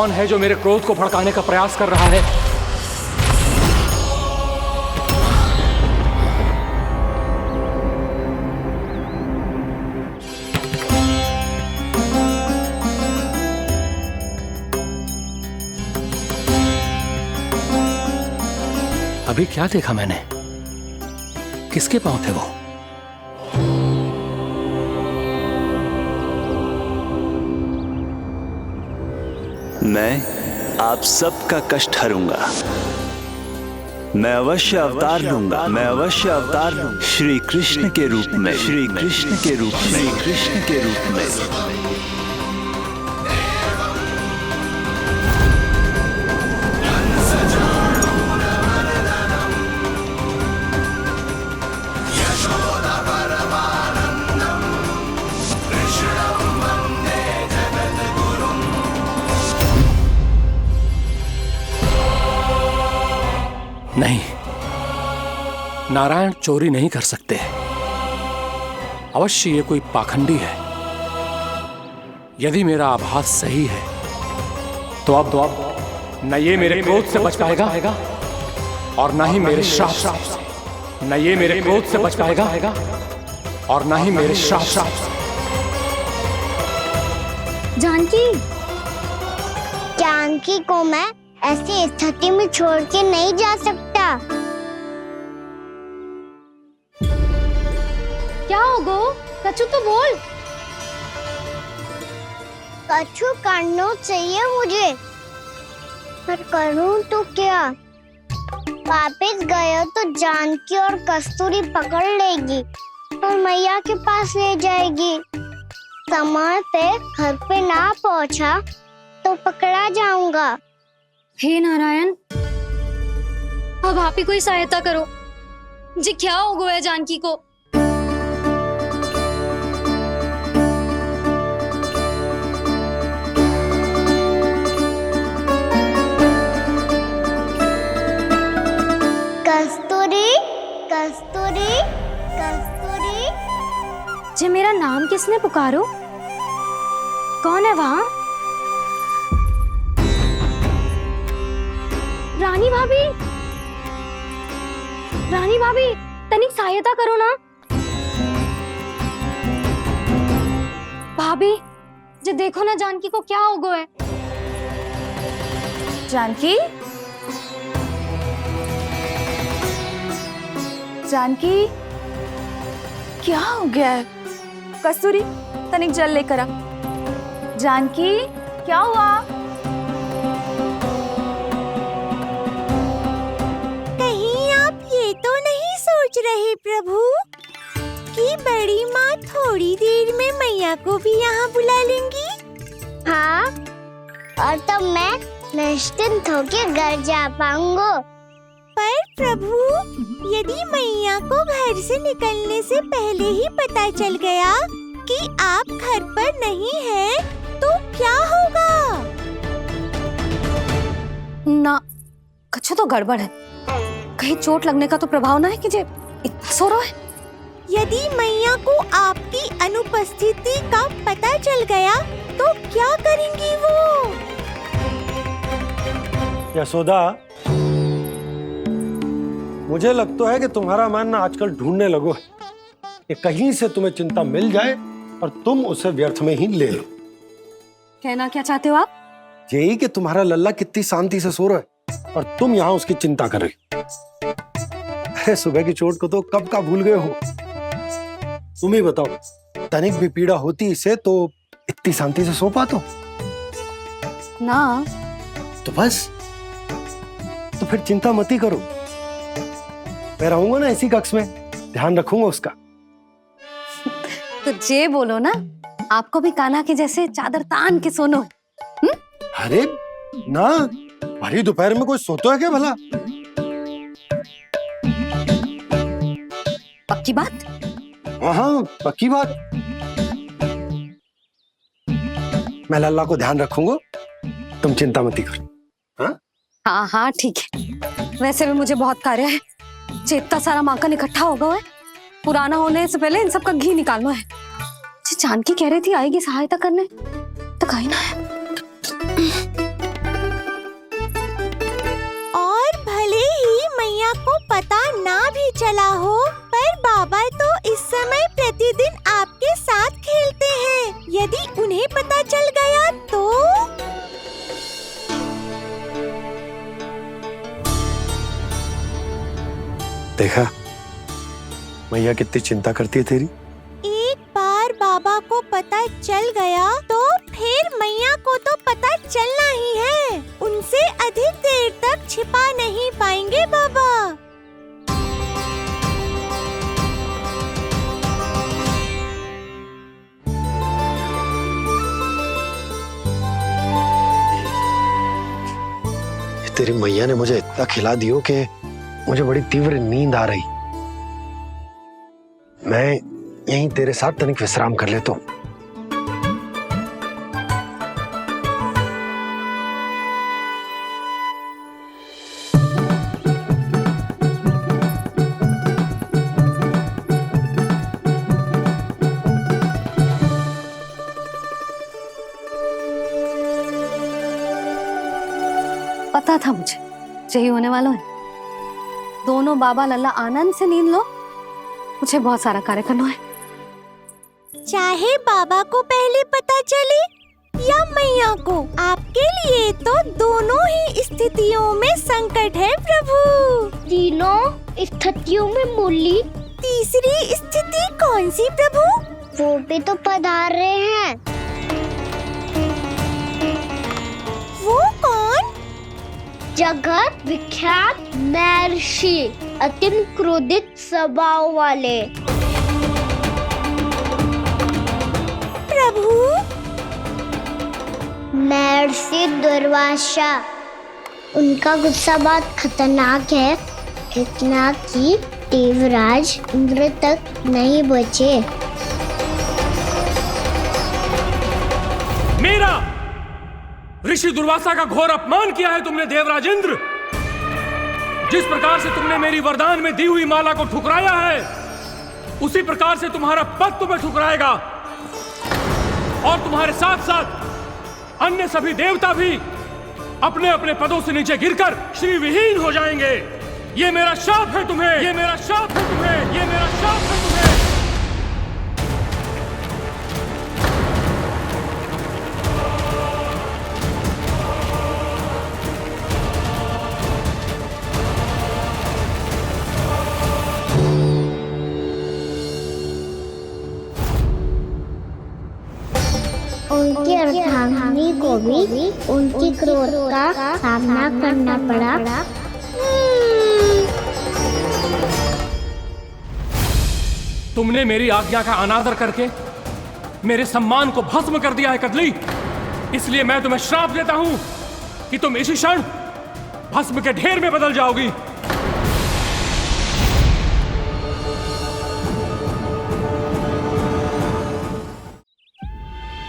कौन है जो मेरे क्रोध को भड़काने का प्रयास कर रहा है? अभी क्या देखा मैंने? किसके पांव थे वो? मैं आप सबका कष्ट हरूंगा। मैं अवश्य अवतार लूंगा। मैं अवश्य अवतार लूंगा श्री कृष्ण के रूप में। श्री कृष्ण के रूप में। श्री कृष्ण के रूप में। नहीं, नारायण चोरी नहीं कर सकते। अवश्य ये कोई पाखंडी है। यदि मेरा आभास सही है तो अब न ये मेरे क्रोध से बच पाएगा और न ही मेरे श्राप से। न ये मेरे क्रोध से बच पाएगा और न ही मेरे श्राप से। जानकी, जानकी को मैं ऐसी स्थिति में छोड़ के नहीं जा सकता। क्या हो गो? कछु तो बोल। कछु करना चाहिए मुझे, पर करूं तो क्या? वापिस गया तो जानकी और कस्तूरी पकड़ लेगी और मैया के पास ले जाएगी। समय पे घर पे ना पहुंचा तो पकड़ा जाऊंगा। हे नारायण, अब आप ही कोई सहायता करो। जी क्या हो गया जानकी को? कस्तूरी, कस्तूरी, कस्तूरी। जी मेरा नाम किसने पुकारो? कौन है वहाँ? रानी भाभी, रानी भाभी, तनिक सहायता करो ना। भाभी, जी देखो ना जानकी को क्या हो गया है। जानकी, जानकी, क्या हो गया है? कस्तूरी, तनिक जल लेकर आ। जानकी, क्या हुआ? तो नहीं सोच रहे प्रभु कि बड़ी माँ थोड़ी देर में मैया को भी यहाँ बुला लेंगी? हाँ, और तब मैं निश्चिंत होकर घर जा पाऊंगा। पर प्रभु, यदि मैया को घर से निकलने से पहले ही पता चल गया कि आप घर पर नहीं हैं, तो क्या होगा? ना, कुछ तो गड़बड़ है। कहीं चोट लगने का तो प्रभाव ना है कि जे इतना सो रहा है। यदि मैया को आपकी अनुपस्थिति का पता चल गया तो क्या करेंगी वो? यशोदा, मुझे लगता है कि तुम्हारा मन आजकल ढूंढने लगो है कि कहीं से तुम्हें चिंता मिल जाए और तुम उसे व्यर्थ में ही ले लो। कहना क्या चाहते हो आप? यही कि तुम्हारा लल्ला कितनी शांति से सो रहा है और तुम यहाँ उसकी चिंता कर रही हो। अरे सुबह की चोट को तो कब का भूल गए हो। तुम ही बताओ, तनिक भी पीड़ा होती इसे तो इतनी शांति से सो पाते हो? ना। तो बस, तो फिर चिंता मत ही करो। मैं रहूंगा ना इसी कक्ष में, ध्यान रखूंगा उसका। तो जे बोलो ना, आपको भी कान्हा के जैसे चादर तान के सोनो। अरे ना, भरी दोपहर में कोई सोता है क्या भला? पक्की बात? हाँ, पक्की बात। मैं लल्ला को ध्यान रखूंगा, तुम चिंता मत करो। हाँ हाँ हाँ ठीक है। वैसे भी मुझे बहुत कार्य है। इतना सारा माखन इकट्ठा होगा है, पुराना होने से पहले इन सब का घी निकालना है। जानकी कह रही थी आएगी सहायता करने, तो कहीं ना है। देखा मैया कितनी चिंता करती है तेरी। एक बार बाबा को पता चल गया तो फिर मैया को तो पता चलना ही है। उनसे अधिक देर तक छिपा नहीं पाएंगे बाबा। तेरी मैया ने मुझे इतना खिला दियो कि मुझे बड़ी तीव्र नींद आ रही। मैं यहीं तेरे साथ तनिक विश्राम कर लेता हूँ। पता था मुझे यही होने वाला है। दोनों बाबा लल्ला आनंद से नींद लो, मुझे बहुत सारा कार्य करना है। चाहे बाबा को पहले पता चले या मैया को, आपके लिए तो दोनों ही स्थितियों में संकट है प्रभु। तीनों स्थितियों में मूली तीसरी स्थिति कौन सी प्रभु? वो भी तो पधार रहे हैं। वो कौन? जगत विख्यात महर्षि, अत्यंत क्रोधित स्वभाव वाले। प्रभु महर्षि दुर्वासा। उनका गुस्सा बहुत खतरनाक है, इतना कि देवराज इंद्र तक नहीं बचे। मेरा ऋषि दुर्वासा का घोर अपमान किया है तुमने देवराज इंद्र। जिस प्रकार से तुमने मेरी वरदान में दी हुई माला को ठुकराया है, उसी प्रकार से तुम्हारा पद तुम्हें ठुकराएगा और तुम्हारे साथ साथ अन्य सभी देवता भी अपने अपने पदों से नीचे गिरकर श्री विहीन हो जाएंगे। ये मेरा शाप है तुम्हें, ये मेरा शाप है तुम्हें, ये मेरा शाप है तुम्हें। उनकी अर्धांगिनी को भी उनकी क्रोध का सामना करना पड़ा। तुमने मेरी आज्ञा का अनादर करके मेरे सम्मान को भस्म कर दिया है कदली। इसलिए मैं तुम्हें श्राप देता हूं कि तुम इसी क्षण भस्म के ढेर में बदल जाओगी।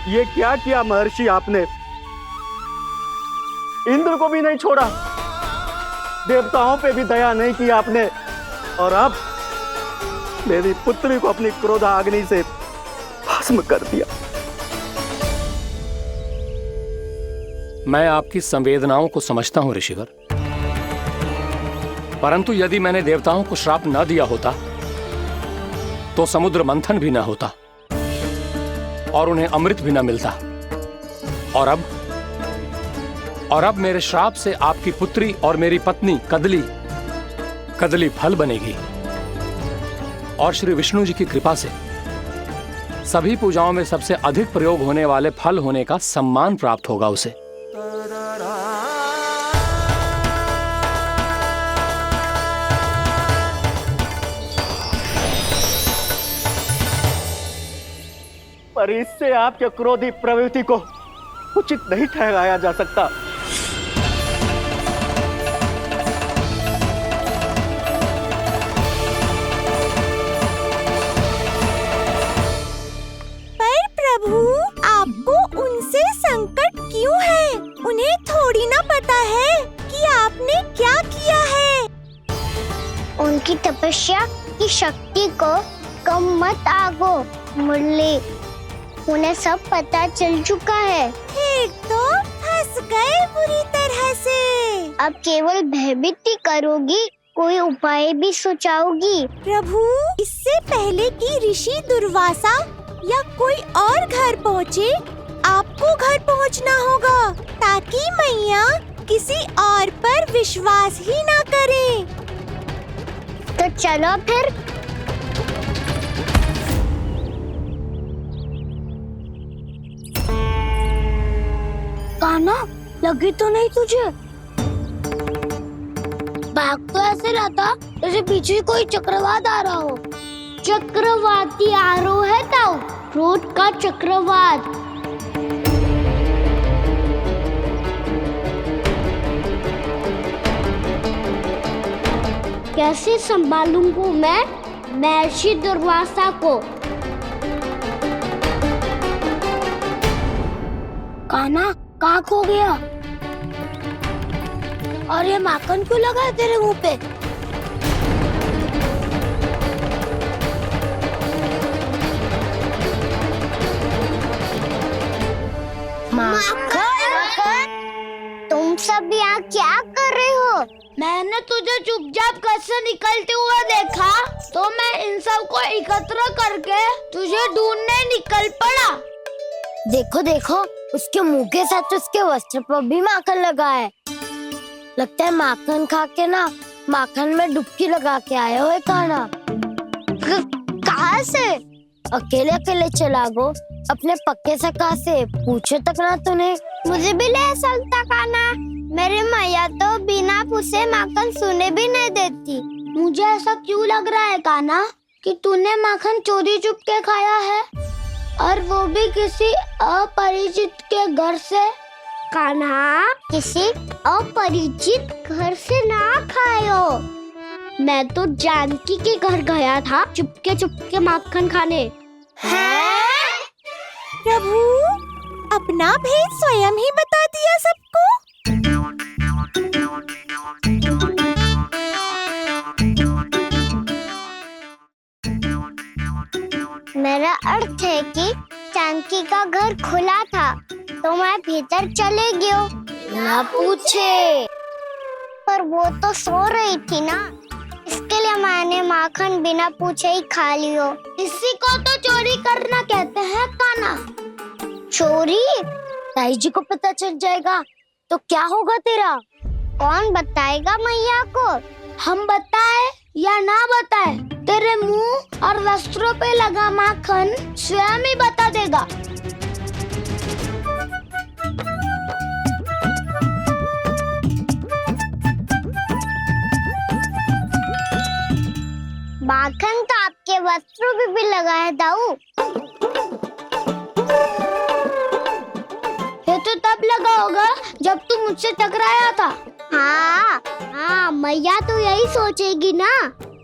ये क्या किया महर्षि आपने? इंद्र को भी नहीं छोड़ा, देवताओं पे भी दया नहीं की आपने, और अब मेरी पुत्री को अपनी क्रोधाग्नि से भस्म कर दिया। मैं आपकी संवेदनाओं को समझता हूं ऋषिवर, परंतु यदि मैंने देवताओं को श्राप न दिया होता तो समुद्र मंथन भी न होता और उन्हें अमृत भी न मिलता। और अब मेरे श्राप से आपकी पुत्री और मेरी पत्नी कदली फल बनेगी और श्री विष्णु जी की कृपा से सभी पूजाओं में सबसे अधिक प्रयोग होने वाले फल होने का सम्मान प्राप्त होगा उसे। पर इससे आपके क्रोधी प्रवृत्ति को उचित नहीं ठहराया जा सकता। पर प्रभु, आपको उनसे संकट क्यों है? उन्हें थोड़ी ना पता है कि आपने क्या किया है। उनकी तपस्या की शक्ति को कम मत आगो मुरली, उन्हें सब पता चल चुका है। फिर तो फंस गए बुरी तरह से। अब केवल भयभीत ही करोगी, कोई उपाय भी सोचाओगी? प्रभु, इससे पहले कि ऋषि दुर्वासा या कोई और घर पहुँचे, आपको घर पहुँचना होगा ताकि मैया किसी और पर विश्वास ही ना करे। तो तो चलो फिर। कान्हा, लगी तो नहीं तुझे? भाग तो ऐसे रहा था जैसे पीछे कोई चक्रवात आ रहा हो। चक्रवाती आरोह है ताऊ, क्रोध का चक्रवात। कैसे संभालूंगा मैं महर्षि दुर्वासा को? कान्हा, कहाँ खो गया? और ये माखन क्यों लगा है तेरे मुंह पे? माखन, तुम सब यहाँ क्या कर रहे हो? मैंने तुझे चुपचाप घर से निकलते हुए देखा, तो मैं इन सब को एकत्र करके तुझे ढूंढने निकल पड़ा। देखो देखो, उसके मुंह के साथ उसके वस्त्र पर भी माखन लगा है। लगता है माखन खा के ना माखन में डुबकी लगा के आए हो कान्हा। कहाँ से? अकेले अकेले चला गो अपने पक्के सका से, पूछे तक ना तूने। मुझे भी ले चलता कान्हा, मेरी मैया तो बिना पूछे माखन सुने भी नहीं देती। मुझे ऐसा क्यों लग रहा है कान्हा कि तूने माखन चोरी चुप के खाया है, और वो भी किसी अपरिचित के घर से? कान्हा, किसी अपरिचित घर से ना खायो। मैं तो जानकी के घर गया था चुपके माखन खाने। हैं? प्रभु, अपना भेद स्वयं ही बता दिया सबको। मेरा अर्थ है कि जानकी का घर खुला था, तो मैं भीतर चले गयो। ना पूछे, पर वो तो सो रही थी ना, इसके लिए मैंने माखन बिना पूछे ही खा लियो। इसी को तो चोरी करना कहते हैं कान्हा। चोरी? ताई जी को पता चल जाएगा तो क्या होगा तेरा? कौन बताएगा मैया को? हम बताए या ना बताए, तेरे मुंह और वस्त्रों पे लगा माखन स्वयं ही बता देगा। माखन तो आपके वस्त्रों पे भी लगा है दाऊ। ये तो तब लगा होगा जब तू मुझसे टकराया था। हाँ, मैया तो यही सोचेगी ना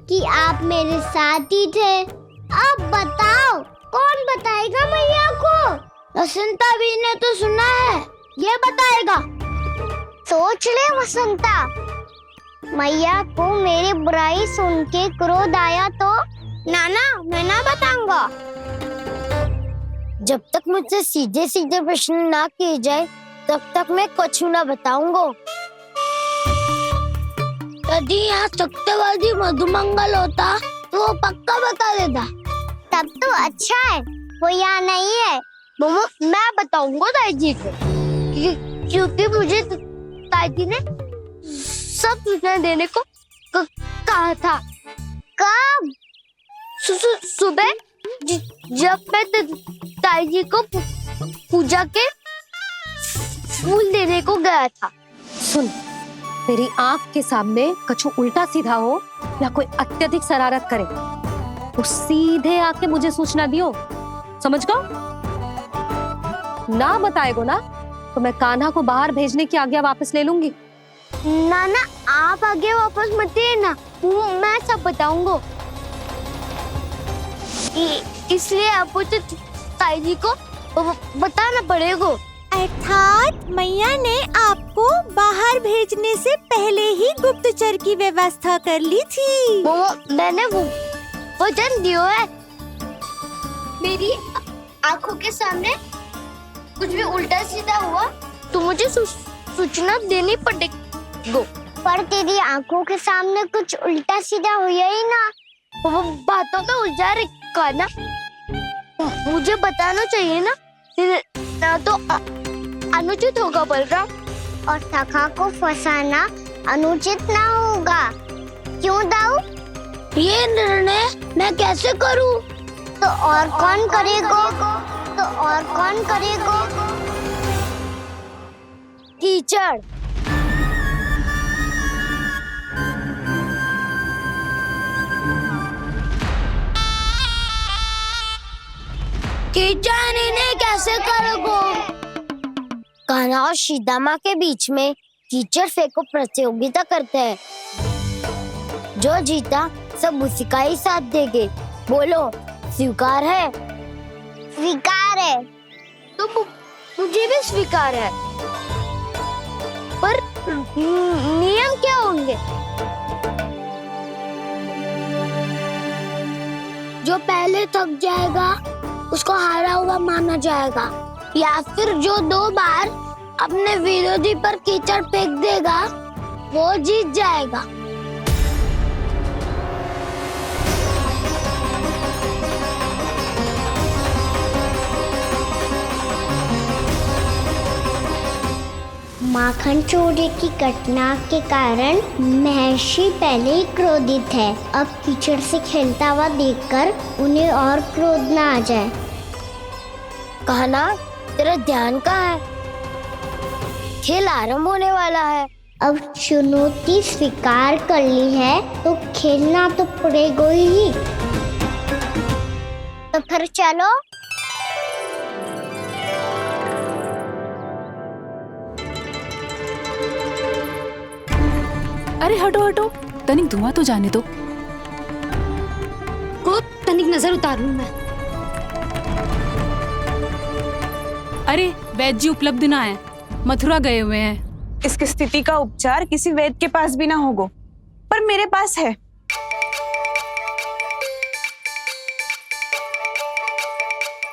कि आप मेरे साथ ही थे। अब बताओ, कौन बताएगा मैया को? वसंता भी ने तो सुना है, ये बताएगा। सोच ले वसंता, मैया को मेरी बुराई सुन के क्रोध आया तो? नाना, मैं ना बताऊंगा। जब तक मुझसे सीधे सीधे प्रश्न ना किए जाए तब तक मैं कुछ ना बताऊंगा। यदि यहाँ सत्यवादी मधुमंगल होता तो वो पक्का बता देता। तब तो अच्छा है वो यहाँ नहीं है। मैं बताऊंगा ताई जी को, क्योंकि मुझे ताई जी ने सब सूचना देने को कहा था। कब? सुबह जब मैं ताई जी को पूजा के फूल देने को गया था। सुन, तेरी आंख के सामने कछु उल्टा सीधा हो या कोई अत्यधिक शरारत करे तो सीधे आके मुझे सूचना दियो, समझ गो? ना बताएगो ना तो मैं कान्हा को बाहर भेजने की आज्ञा वापस ले लूंगी। नाना, आप आगे वापस मत देना, मैं सब बताऊंगा। इसलिए आपको तो ताई जी को बताना पड़ेगा। अर्थात मैया ने आपको बाहर भेजने से पहले ही गुप्तचर की व्यवस्था कर ली थी। मैंने वचन दिया है। मेरी आंखों के सामने कुछ भी उल्टा सीधा हुआ तो मुझे सूचना देनी पड़ेगी। पर तेरी आंखों के सामने कुछ उल्टा सीधा हुआ ही ना, वो बातों का उलझा रखा ना, मुझे बताना चाहिए ना तो अनुचित होगा बलराम। और सखा को फंसाना अनुचित ना होगा, क्यों दाऊ? ये निर्णय मैं कैसे करूं? तो और कौन करेगा? तो और कौन करेगा? कीचड़। कीचड़ इन्हें कैसे करोगे? कान्हा और सीता माँ के बीच में कीचड़ फेंको प्रतियोगिता करते हैं। जो जीता सब उसी का ही साथ देंगे। बोलो, स्वीकार है? स्वीकार है। तो मुझे भी स्वीकार है। पर नियम क्या होंगे? जो पहले थक जाएगा उसको हारा हुआ माना जाएगा, या फिर जो 2 बार अपने विरोधी पर कीचड़ फेंक देगा वो जीत जाएगा। माखन चोरी की घटना के कारण महर्षि पहले ही क्रोधित है। अब कीचड़ से खेलता हुआ देखकर उन्हें और क्रोध न आ जाए। कहना, तेरा ध्यान कहाँ है? खेल आरंभ होने वाला है। अब चुनौती स्वीकार कर ली है तो खेलना तो पड़ेगा ही। तो फिर चलो। अरे हटो हटो, तनिक धुआं तो जाने दो। को तनिक नजर उतार लूं मैं। अरे वैद्य जी उपलब्ध ना है, मथुरा गए हुए हैं। इसकी स्थिति का उपचार किसी वैद्य के पास भी ना होगा, पर मेरे पास है।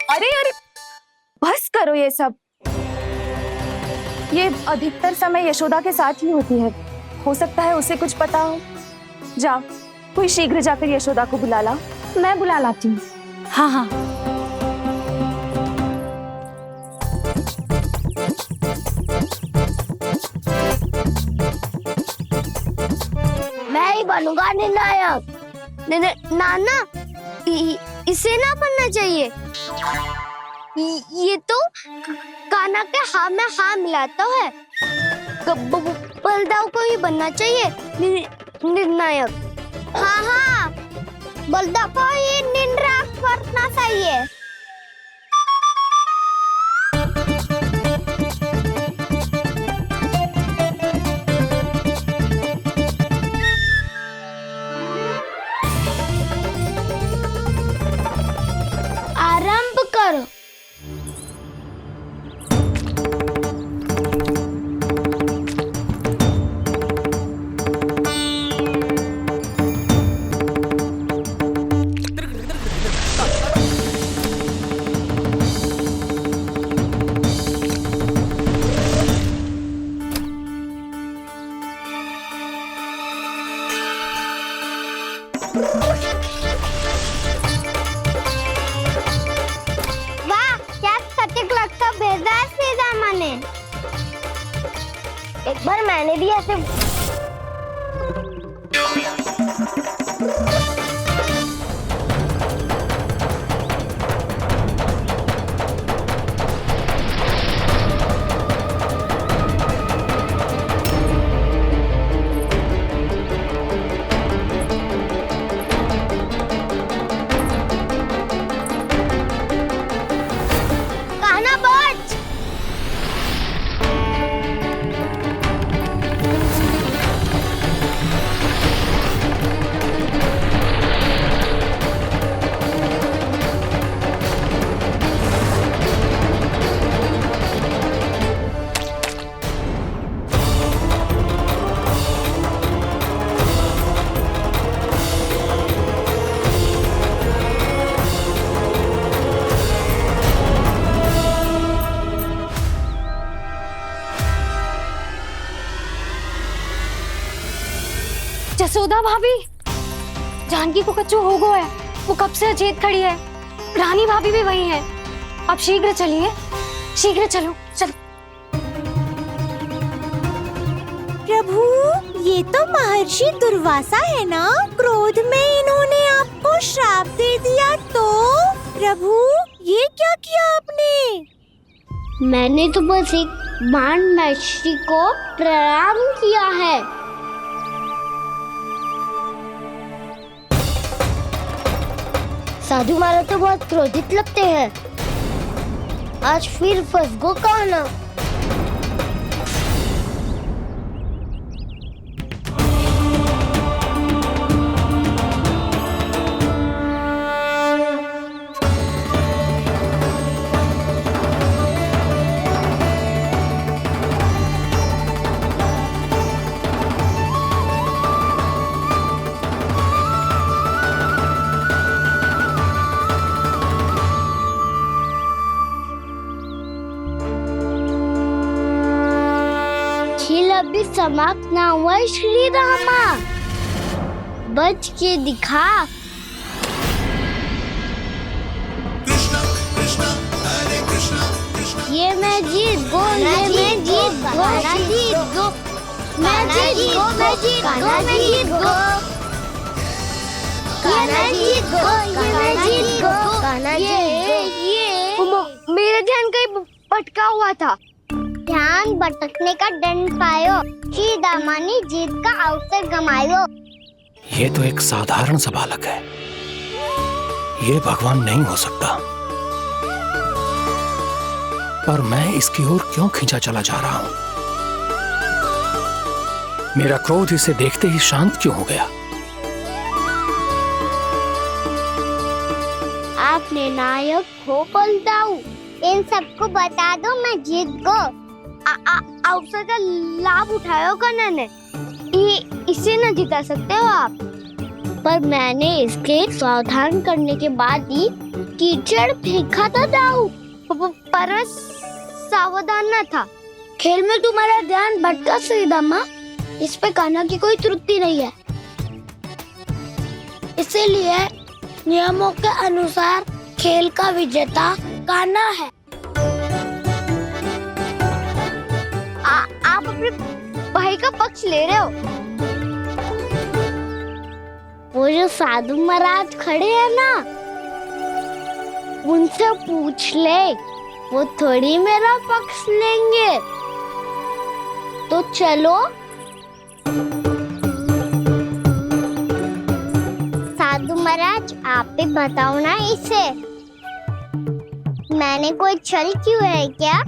अरे अरे, बस करो ये सब। ये अधिकतर समय यशोदा के साथ ही होती है। हो सकता है उसे कुछ पता हो। जाओ, कोई शीघ्र जाकर यशोदा को बुला ला। मैं बुला लाती हूँ। हाँ हाँ। मैं ही बनूंगा निर्णायक। नाना, इसे ना बनना चाहिए। ये तो कान्हा के हाँ में हाँ मिलाता है। बलदाव को ही बनना चाहिए निर्णायक। हाँ हाँ, बलदाव को ही निर्णायक बनना चाहिए। आरंभ करो। वाह, क्या सटीक लगता भेजा है सीधा मैंने। एक बार मैंने भी ऐसे कहना बच। जसोदा भाभी, जानकी को कच्चू हो गया है। वो कब से अचेत खड़ी है। रानी भाभी भी वही है। आप शीघ्र चलिए, शीघ्र चलो चलो। प्रभु, ये ये तो महर्षि दुर्वासा है ना? क्रोध में इन्होंने आपको श्राप दे दिया तो? प्रभु ये क्या किया आपने? मैंने तो बस एक बाण महर्षि को प्रणाम किया है। साधु महाराज तो बहुत क्रोधित लगते हैं। आज फिर फंस गो कहना। खेल अभी समाप्त ना हुआ है श्री रामा। बच के दिखा। ये मैं जीत गो, ये मैं जीत गो, मैं जीत गो, मैं जीत गो, मैं जीत गो, मैं जीत गो, ये मैं जीत गो, ये मैं जीत गो, ये मेरा ध्यान कहीं भटका हुआ था। ध्यान भटकने का दंड पायो, श्री दामानी जीत का अवसर गमायो। ये तो एक साधारण सा बालक है, ये भगवान नहीं हो सकता। पर मैं इसकी ओर क्यों खींचा चला जा रहा हूं? मेरा क्रोध इसे देखते ही शांत क्यों हो गया? आपने नायक हो पलटाऊ। इन सबको बता दो मैं जीत गो। अवसर का लाभ उठायो कन्ना ने। इसे न जिता सकते हो आप। पर मैंने इसके सावधान करने के बाद ही कीचड़ फेंका था दाऊ। पर सावधान न था। खेल में तुम्हारा ध्यान भटका श्रीदामा। इस पे कान्हा की कोई त्रुटि नहीं है। इसीलिए नियमों के अनुसार खेल का विजेता कान्हा है। आप अपने भाई का पक्ष ले रहे हो। वो जो साधु महाराज खड़े हैं ना, उनसे पूछ ले, वो थोड़ी मेरा पक्ष लेंगे। तो चलो। साधु महाराज आप भी बताओ ना इसे, मैंने कोई छल क्यों है क्या?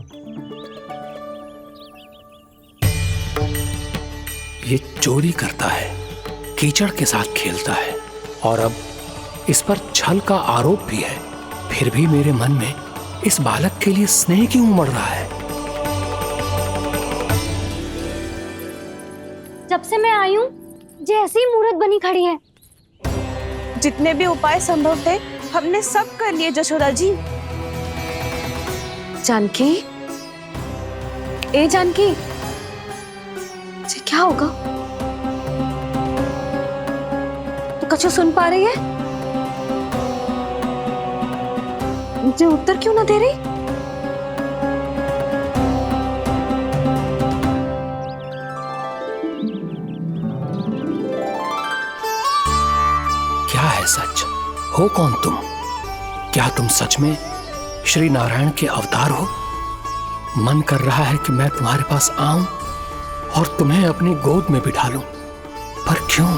ये चोरी करता है, कीचड़ के साथ खेलता है और अब इस पर छल का आरोप भी है। फिर भी मेरे मन में इस बालक के लिए स्नेह क्यों उमड़ रहा है? जब से मैं आई हूँ जैसी मूर्त बनी खड़ी है। जितने भी उपाय संभव थे हमने सब कर लिए जशोदा जी। जानकी, ए जानकी, ये क्या होगा? तो कछु सुन पा रही है? मुझे उत्तर क्यों ना दे रही? क्या है सच? हो कौन तुम? क्या तुम सच में श्री नारायण के अवतार हो? मन कर रहा है कि मैं तुम्हारे पास आऊं और तुम्हें अपनी गोद में बिठा लूं, पर क्यों?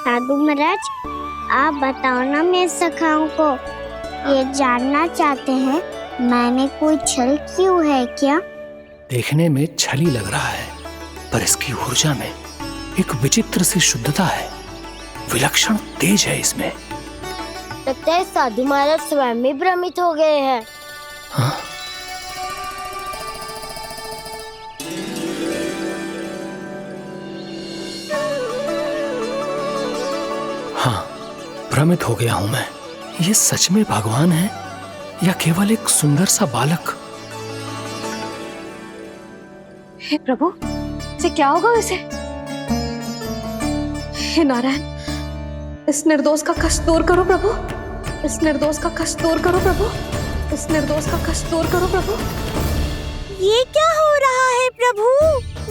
साधु महाराज आप बताओ ना मेरे सखाओं को, ये जानना चाहते हैं मैंने कोई छल क्यों है क्या? देखने में छली लग रहा है, पर इसकी ऊर्जा में एक विचित्र सी शुद्धता है। विलक्षण तेज है इसमें। लगता है साधु महाराज स्वयं ही भ्रमित हो गए हैं। हाँ, भ्रमित हो गया हूं मैं। ये सच में भगवान है या केवल एक सुंदर सा बालक? हे प्रभु, इसे क्या होगा वैसे? हे नारायण, इस निर्दोष का कष्ट दूर करो प्रभु, इस निर्दोष का कष्ट दूर करो प्रभु, इस निर्दोष का कष्ट दूर करो प्रभु। ये क्या हो रहा है प्रभु?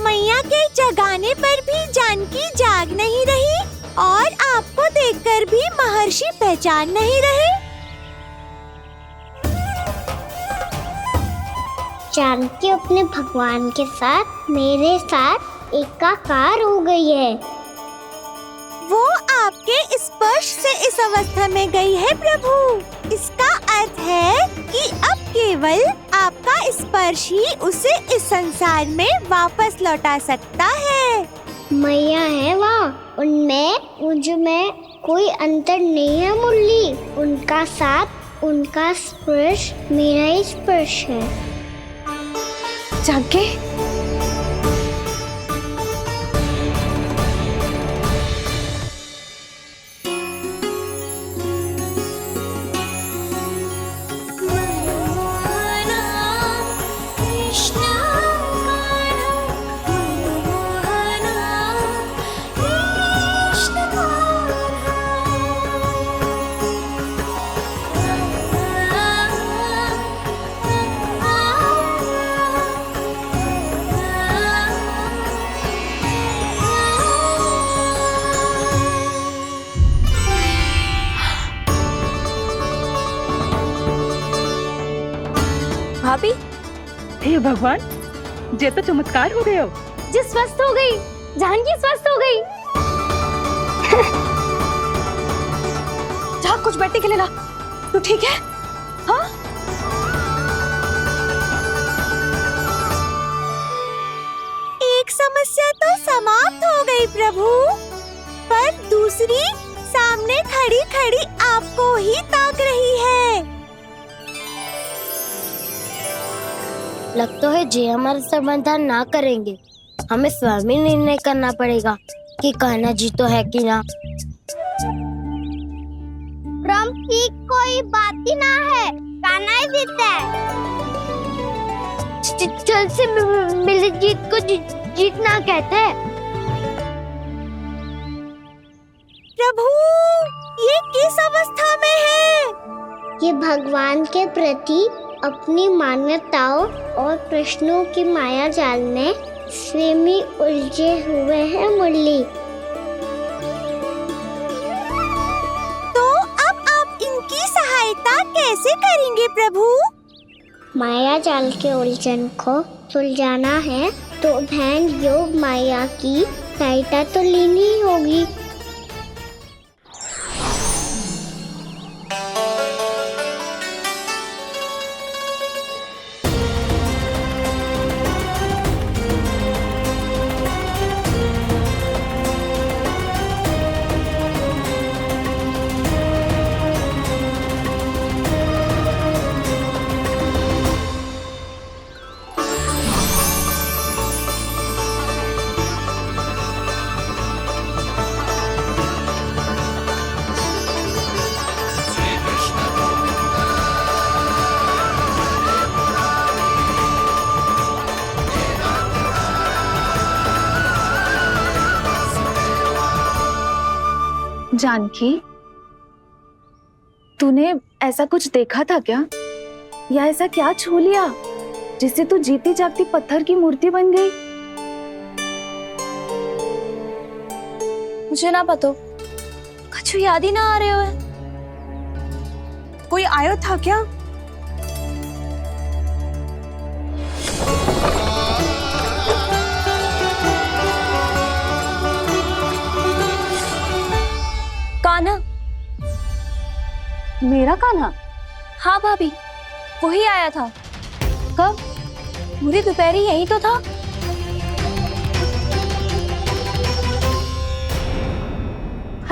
मैया के जगाने पर भी जानकी जाग नहीं रही और आपको देखकर भी महर्षि पहचान नहीं रहे। जानकी अपने भगवान के साथ मेरे साथ एकाकार हो गई है। वो आपके स्पर्श से इस अवस्था में गई है प्रभु। इसका अर्थ है कि अब केवल आपका स्पर्श ही उसे इस संसार में वापस लौटा सकता है। मैया है वहाँ, उनमें मुझ में कोई अंतर नहीं है मुरली। उनका साथ, उनका स्पर्श मेरा ही स्पर्श है। जानकी, भाभी, हे भगवान, जे तो चमत्कार हो गयो। जी स्वस्थ हो गई, जानकी स्वस्थ हो गई। जा कुछ बैठने के लिए ला। तू ठीक है? हाँ? एक समस्या तो समाप्त हो गई प्रभु, पर दूसरी सामने खड़ी खड़ी आपको ही ताक रही है। लगता है जी हमारा समाधान ना करेंगे। हमें स्वयं ही निर्णय करना पड़ेगा कि कान्हा जी तो है कि ना। भ्रम की कोई बात ही ना है, कान्हा ही जीता है। जल से मिली जीत को जीतना कहते हैं। प्रभु, ये किस अवस्था में है? ये भगवान के प्रति अपनी मान्यताओं और प्रश्नों की माया जाल में स्वयं ही उलझे हुए हैं मुरली। तो अब आप इनकी सहायता कैसे करेंगे प्रभु? माया जाल के उलझन को सुलझाना है तो ध्यान योग माया की सहायता तो लेनी ही होगी। जानकी, तूने ऐसा कुछ देखा था क्या? या ऐसा क्या छू लिया जिससे तू जीती जागती पत्थर की मूर्ति बन गई? मुझे ना पता, कुछ याद ही ना आ रहे हो। कोई आयो था क्या? कान्हा, मेरा कान्हा? हाँ भाभी, वही आया था। कब? पूरी दोपहर यही तो था।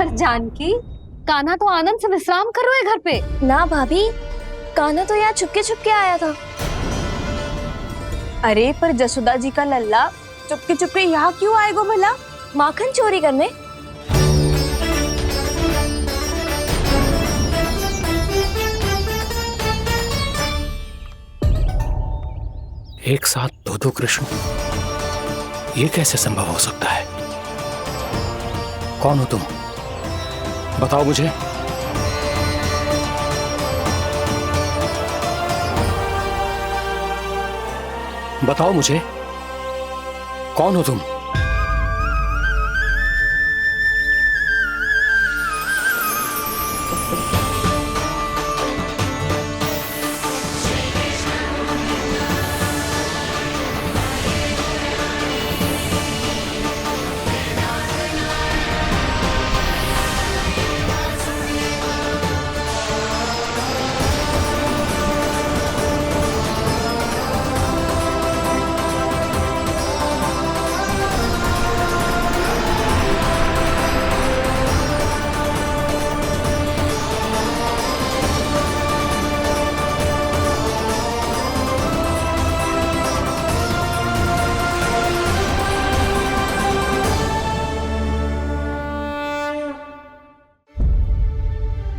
पर जानकी, कान्हा तो आनंद से विश्राम कर रहे हैं घर पे। ना भाभी, कान्हा तो यहाँ चुपके चुपके आया था। अरे पर जसोदा जी का लल्ला चुपके चुपके यहाँ क्यों आएगा भला? माखन चोरी करने? एक साथ दो कृष्ण, ये कैसे संभव हो सकता है? कौन हो तुम? बताओ मुझे। बताओ मुझे, कौन हो तुम?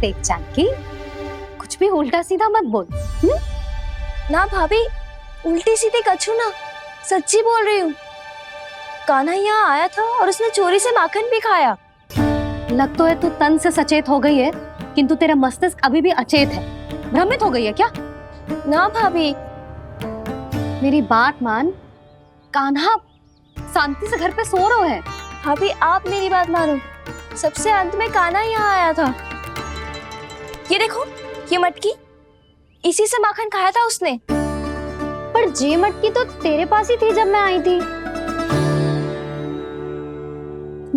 देख जानकी, कुछ भी उल्टा सीधा मत बोल। ना भाभी, उल्टी सीधी कछू ना, सच्ची बोल रही हूँ। कान्हा यहाँ आया था और उसने चोरी से माखन भी खाया। लग तो है तू तन से सचेत हो गई है, किंतु तेरा मस्तिष्क अभी भी अचेत है। भ्रमित हो गई है क्या? ना भाभी। मेरी बात मान, कान्हा शांति से घर पे सो रहा है। भाभी आप मेरी बात मानो, सबसे अंत में कान्हा यहाँ आया था। ये देखो, ये मटकी, इसी से माखन खाया था उसने। पर जे मटकी तो तेरे पास ही थी जब मैं आई थी।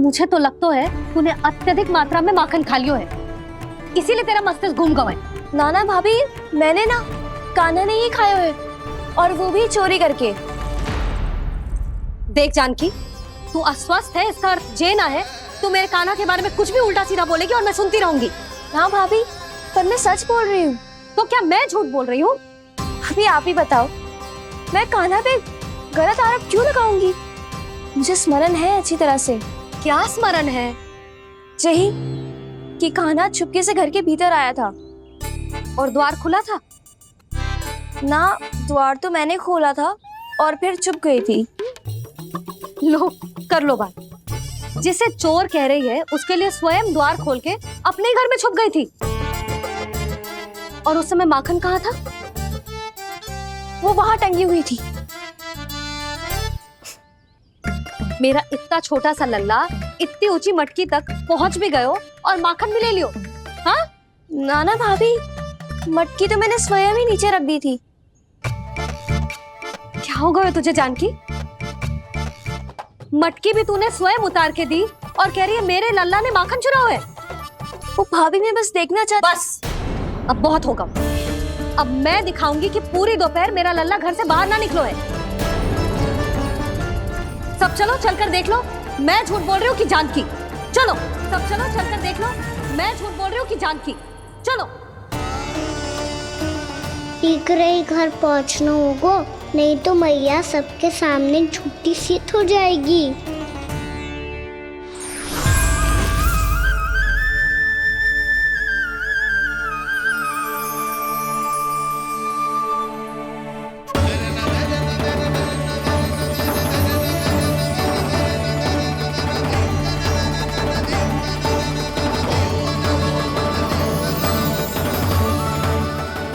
मुझे तो लगता है तूने अत्यधिक मात्रा में माखन खा लियो है, इसीलिए तेरा मस्तिष्क घूम गया है। नाना भाभी, मैंने ना, कान्हा ने ही खाया है, और वो भी चोरी करके। देख जानकी, तू अस्वस्थ है, इसका अर्थ जे ना है तू मेरे कान्हा के बारे में कुछ भी उल्टा सीधा बोलेगी और मैं सुनती रहूंगी। ना भाभी, पर मैं सच बोल रही हूँ। तो क्या मैं झूठ बोल रही हूँ? अभी आप ही बताओ, मैं कान्हा पे गलत आरोप क्यों लगाऊंगी? मुझे स्मरण है अच्छी तरह से। क्या स्मरण है? यही कि कान्हा चुपके से घर के भीतर आया था। और द्वार खुला था? ना, द्वार तो मैंने खोला था और फिर चुप गई थी। लो, कर लो बात। जिसे चोर कह रही है उसके लिए स्वयं द्वार खोल के अपने घर में छुप गई थी। और उस समय माखन कहाँ था? वो वहां टंगी हुई थी। मेरा इतना छोटा सा लल्ला इतनी ऊंची मटकी तक पहुंच भी गयो और माखन भी ले लियो। हाँ? नाना भाभी, मटकी तो मैंने स्वयं ही नीचे रख दी थी। क्या हो गया तुझे जानकी? मटकी भी तूने स्वयं उतार के दी और कह रही है मेरे लल्ला ने माखन चुराया है। वो भाभी मैं बस देखना चाहती। बस, अब बहुत होगा। अब मैं दिखाऊंगी कि पूरी दोपहर मेरा लल्ला घर से बाहर ना निकलो है। सब चलो, चलकर देख लो मैं झूठ बोल रही हूँ कि जानकी। चलो सब चलो, चलकर देख लो मैं झूठ बोल रही हूँ कि जानकी। चलो। ठीक रही घर पहुंचना होगा, नहीं तो मैया सबके सामने झूठी सिद्ध हो जाएगी।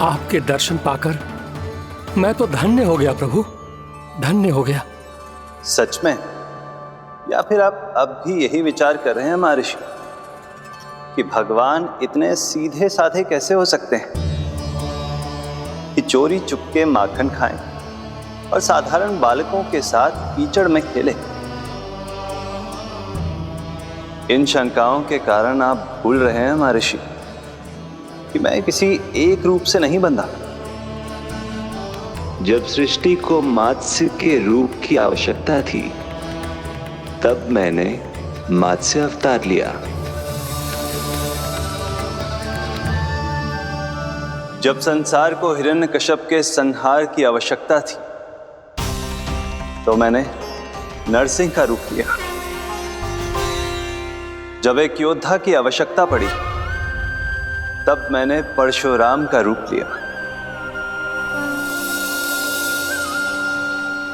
आपके दर्शन पाकर मैं तो धन्य हो गया प्रभु, धन्य हो गया। सच में? या फिर आप अब भी यही विचार कर रहे हैं महर्षि कि भगवान इतने सीधे साधे कैसे हो सकते हैं कि चोरी चुपके माखन खाएं और साधारण बालकों के साथ कीचड़ में खेले? इन शंकाओं के कारण आप भूल रहे हैं महर्षि कि मैं किसी एक रूप से नहीं बंधा। जब सृष्टि को मत्स्य के रूप की आवश्यकता थी, तब मैंने मत्स्य अवतार लिया। जब संसार को हिरण्यकश्यप के संहार की आवश्यकता थी तो मैंने नरसिंह का रूप लिया। जब एक योद्धा की आवश्यकता पड़ी तब मैंने परशुराम का रूप लिया।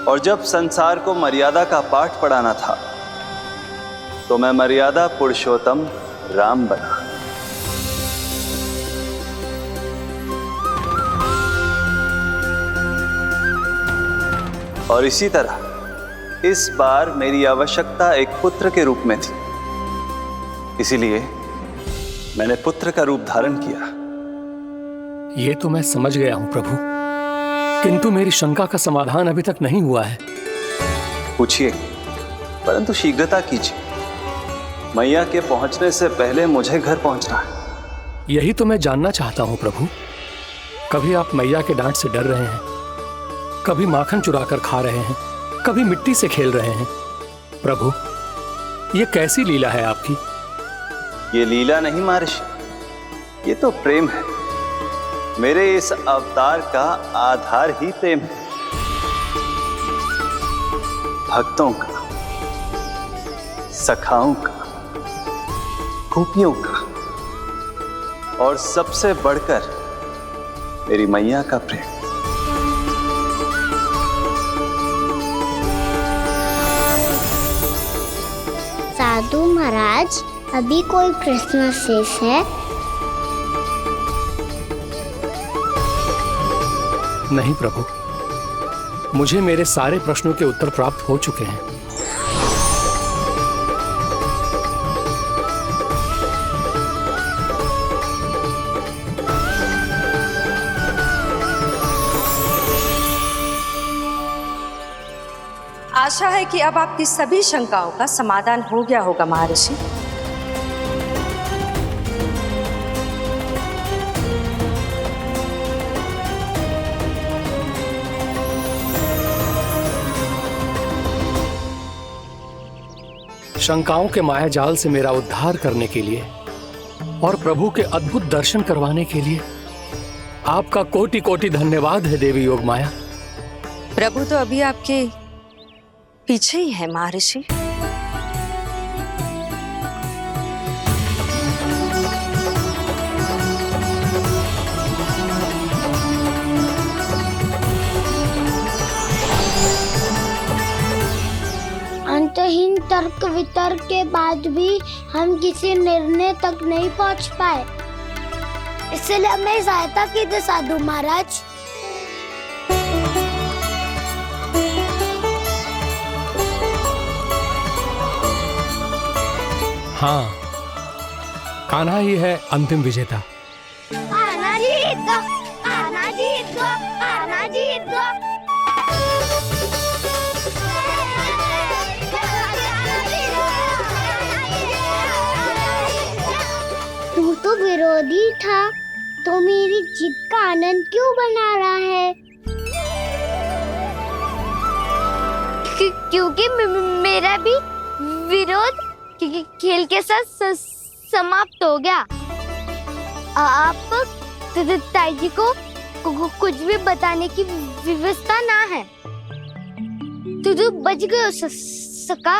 और जब संसार को मर्यादा का पाठ पढ़ाना था तो मैं मर्यादा पुरुषोत्तम राम बना। और इसी तरह इस बार मेरी आवश्यकता एक पुत्र के रूप में थी, इसीलिए मैंने पुत्र का रूप धारण किया। ये तो मैं समझ गया हूं प्रभु, किंतु मेरी शंका का समाधान अभी तक नहीं हुआ है। पूछिए, परंतु शीघ्रता कीजिए। मैया के पहुंचने से पहले मुझे घर पहुंचना है। यही तो मैं जानना चाहता हूं प्रभु। कभी आप मैया के डांट से डर रहे हैं, कभी माखन चुरा कर खा रहे हैं, कभी मिट्टी से खेल रहे हैं। प्रभु, ये कैसी लीला है आपकी? ये लीला नहीं महर्षि, ये तो प्रेम है। मेरे इस अवतार का आधार ही प्रेम है। भक्तों का, सखाओं का, गोपियों का और सबसे बढ़कर मेरी मैया का प्रेम। साधु महाराज, अभी कोई प्रश्न शेष है? नहीं प्रभु, मुझे मेरे सारे प्रश्नों के उत्तर प्राप्त हो चुके हैं। आशा है कि अब आपकी सभी शंकाओं का समाधान हो गया होगा महर्षि। शंकाओं के मायाजाल से मेरा उद्धार करने के लिए और प्रभु के अद्भुत दर्शन करवाने के लिए आपका कोटि कोटि धन्यवाद है देवी योगमाया। प्रभु तो अभी आपके पीछे ही है महर्षि। अंतहीन तर्क वितर्क के बाद भी हम किसी निर्णय तक नहीं पहुंच पाए, इसलिए हमें सहायता कीजिए साधु महाराज। हाँ, कान्हा ही है अंतिम विजेता। आना जीत दो, आना जीत दो, आना जीत दो। तू तो विरोधी था, तो मेरी जीत का आनंद क्यों बना रहा है? क्योंकि मेरा भी विरोध खेल के साथ समाप्त हो गया। आप ताई जी को कुछ भी बताने की व्यवस्था ना है। तू बच गए सका।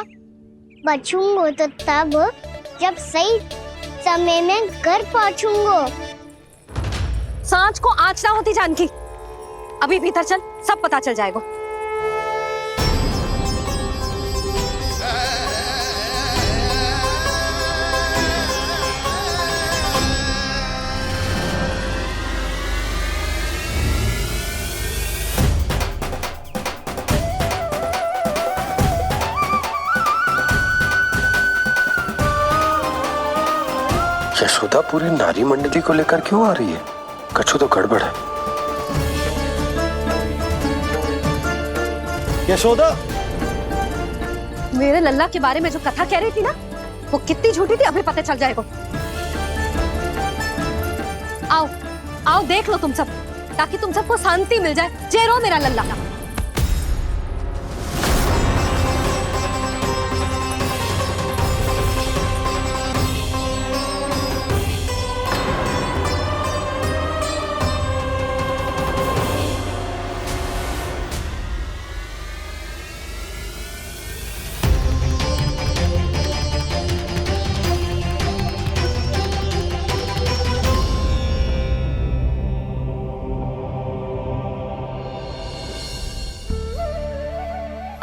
बचूंगा तो तब जब सही समय में घर पहुंचूंगा। सांच को आँच ना होती जानकी। अभी भीतर चल, सब पता चल जाएगा। यशोदा पूरी नारी मंडली को लेकर क्यों आ रही है? कछु तो गड़बड़ है। यशोदा, मेरे लल्ला के बारे में जो कथा कह रही थी ना, वो कितनी झूठी थी अभी पता चल जाएगा। आओ आओ देख लो तुम सब, ताकि तुम सबको शांति मिल जाए। जय रो मेरा लल्ला।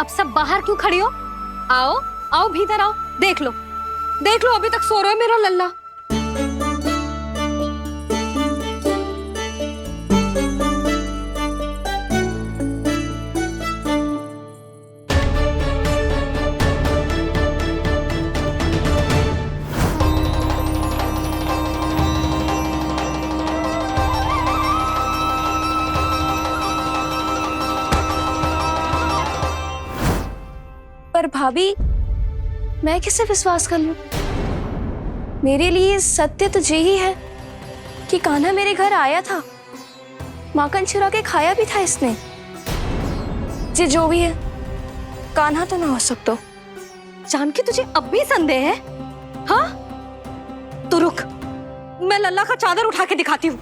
अब सब बाहर क्यों खड़ी हो? आओ आओ भीतर आओ, देख लो अभी तक सो रहा है मेरा लल्ला। पर भाभी, मैं किसे विश्वास कर लूं? मेरे लिए सत्य तो यही है कि कान्हा मेरे घर आया था, माखन चुरा के खाया भी था इसने। जो भी है, कान्हा तो ना हो सकता। जानकी तुझे अब भी संदेह है? हाँ तो रुक, मैं लल्ला का चादर उठा के दिखाती हूँ।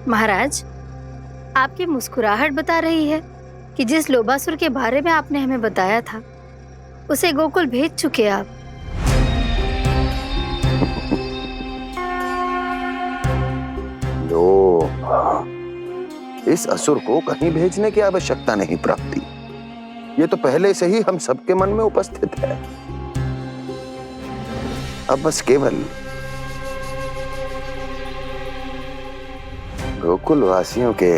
महाराज, आपकी मुस्कुराहट बता रही है कि जिस लोबासुर के बारे में आपने हमें बताया था उसे गोकुल भेज चुके आप। लो, इस असुर को कहीं भेजने की आवश्यकता नहीं प्राप्ति। ये तो पहले से ही हम सबके मन में उपस्थित है। अब बस केवल गोकुल वासियों के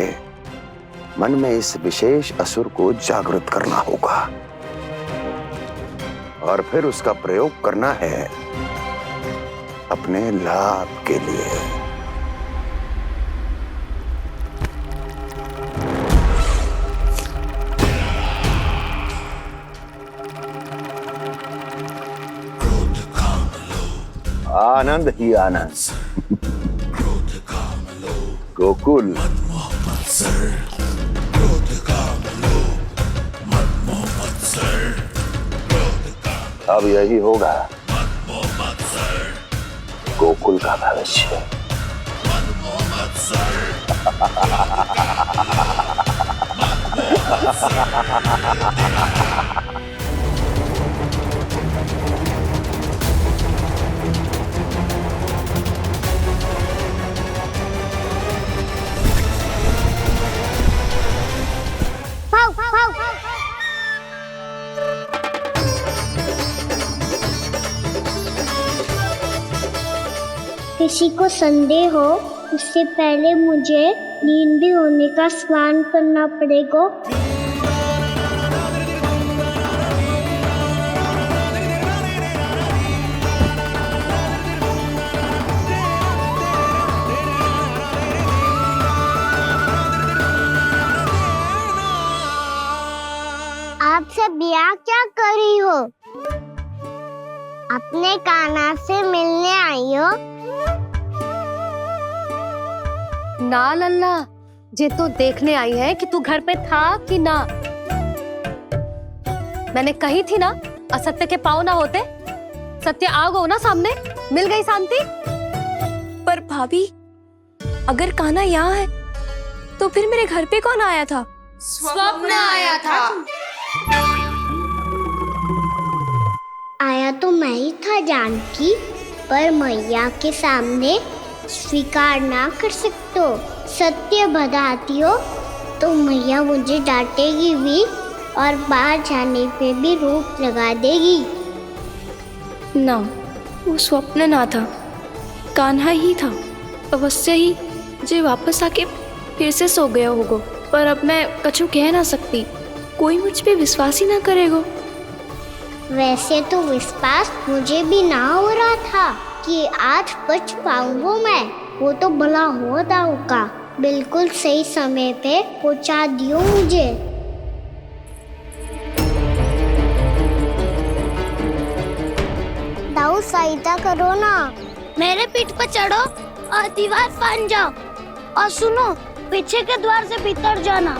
मन में इस विशेष असुर को जागृत करना होगा और फिर उसका प्रयोग करना है अपने लाभ के लिए। आनंद ही आनंद। गोकुल अब यही होगा गोकुल का भविष्य। किसी को संदेह हो उससे पहले मुझे नींद भी होने का स्नान करना पड़ेगा। आप सब यहाँ क्या कर रही हो? अपने कान्हा से मिलने आई हो? ना लल्ला, जे तो देखने आई है कि तू घर पे था कि ना। मैंने कही थी ना, असत्य के पांव ना होते। सत्य आ गो ना सामने, मिल गई शांति। पर भाभी, अगर कान्हा यहाँ है तो फिर मेरे घर पे कौन आया था? स्वप्न आया था। आया तो मैं ही था जानकी, पर मैया के सामने स्वीकार ना कर सकते हो। सत्य बताती हो तो मैया मुझे डांटेगी भी और बाहर जाने पे भी रोक लगा देगी। ना, वो स्वप्न ना था, कान्हा ही था। अवश्य ही जे वापस आके फिर से सो गया होगा। पर अब मैं कछु कह ना सकती, कोई मुझ पे विश्वास ही ना करेगा। वैसे तो विश्वास मुझे भी ना हो रहा था कि आज बच पाऊंगा मैं। वो तो भला हो दाऊ का बिल्कुल सही समय पे पहुंचा दियो मुझे। दाऊ सहायता करो ना, मेरे पीठ पर चढ़ो और दीवार फाड़ जाओ। और सुनो, पीछे के द्वार से भीतर जाना।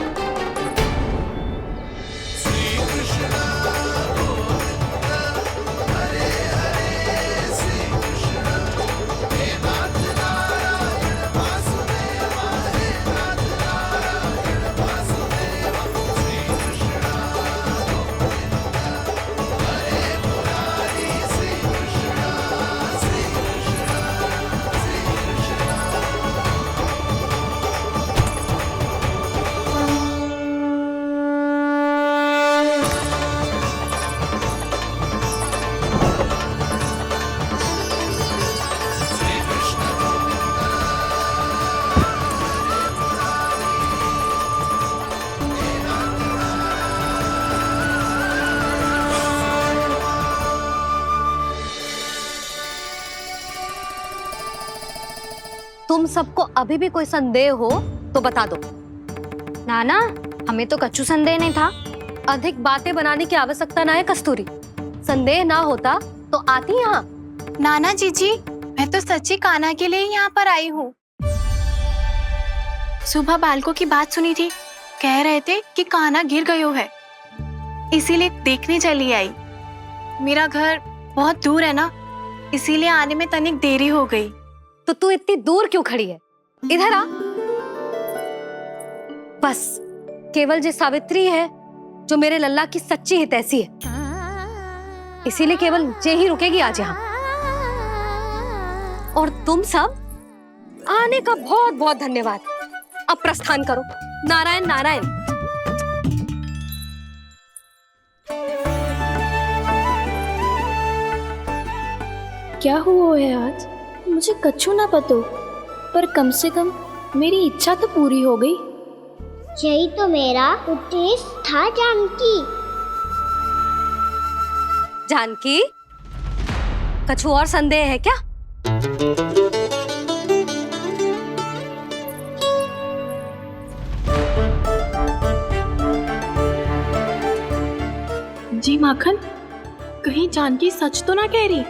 तुम सबको अभी भी कोई संदेह हो तो बता दो। नाना, हमें तो कच्चू संदेह नहीं था। अधिक बातें बनाने की आवश्यकता ना है कस्तूरी। संदेह ना होता तो आती यहाँ। नाना जीजी, मैं तो सच्ची कान्हा के लिए यहाँ पर आई हूँ। सुबह बालकों की बात सुनी थी, कह रहे थे कि कान्हा गिर गयो है, इसीलिए देखने चली आई। मेरा घर बहुत दूर है ना, इसीलिए आने में तनिक देरी हो गई। तो तू इतनी दूर क्यों खड़ी है? इधर आ। बस केवल जे सावित्री है जो मेरे लल्ला की सच्ची हितैषी है, इसीलिए केवल जे ही रुकेगी आज यहाँ। और तुम सब आने का बहुत बहुत धन्यवाद। अब प्रस्थान करो। नारायण नारायण। क्या हुआ है आज? मुझे कच्चू ना पतो, पर कम से कम मेरी इच्छा तो पूरी हो गई। यही तो मेरा उद्देश्य था जानकी। जानकी, कछु और संदेह है क्या? जी माखन, कहीं जानकी सच तो ना कह रही?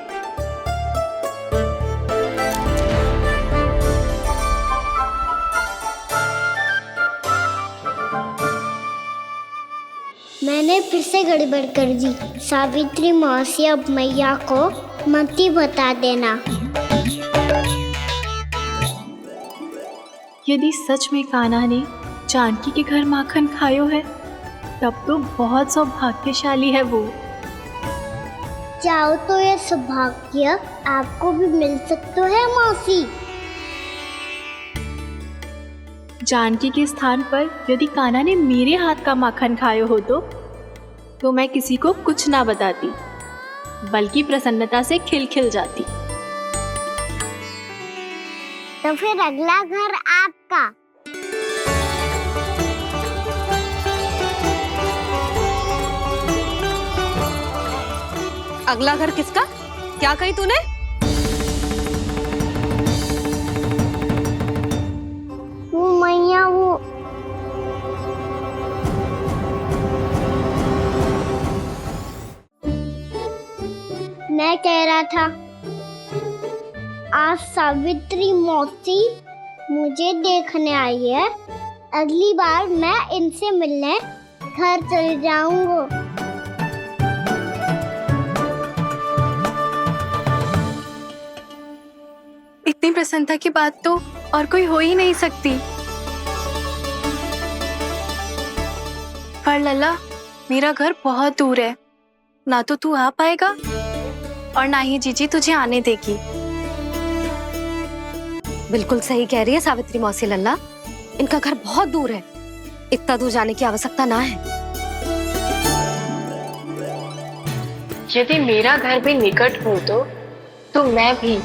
मैंने फिर से गड़बड़ कर दी। सावित्री मौसी अब मैया को मत ही बता देना। यदि सच में कान्हा ने जानकी के घर माखन खायो है, तब तो बहुत सौभाग्यशाली है वो। चाहो तो ये सौभाग्य आपको भी मिल सकता है मौसी। जानकी के स्थान पर यदि कान्हा ने मेरे हाथ का माखन खायो हो तो मैं किसी को कुछ ना बताती, बल्कि प्रसन्नता से खिलखिल जाती। तो फिर अगला घर आपका। अगला घर किसका? क्या कही तूने? वो मैया, वो मैं कह रहा था, आज सावित्री मौसी मुझे देखने आई है। अगली बार मैं इनसे मिलने घर चले जाऊंगा। इतनी प्रसन्नता की बात तो और कोई हो ही नहीं सकती। पर लल्ला, मेरा घर बहुत दूर है, ना तो तू आ पाएगा और ना ही जीजी तुझे आने देगी। बिल्कुल सही कह रही है सावित्री मौसी लल्ला, इनका घर बहुत दूर है, इतना दूर जाने की आवश्यकता ना है। यदि मेरा घर भी निकट हो तो मैं भी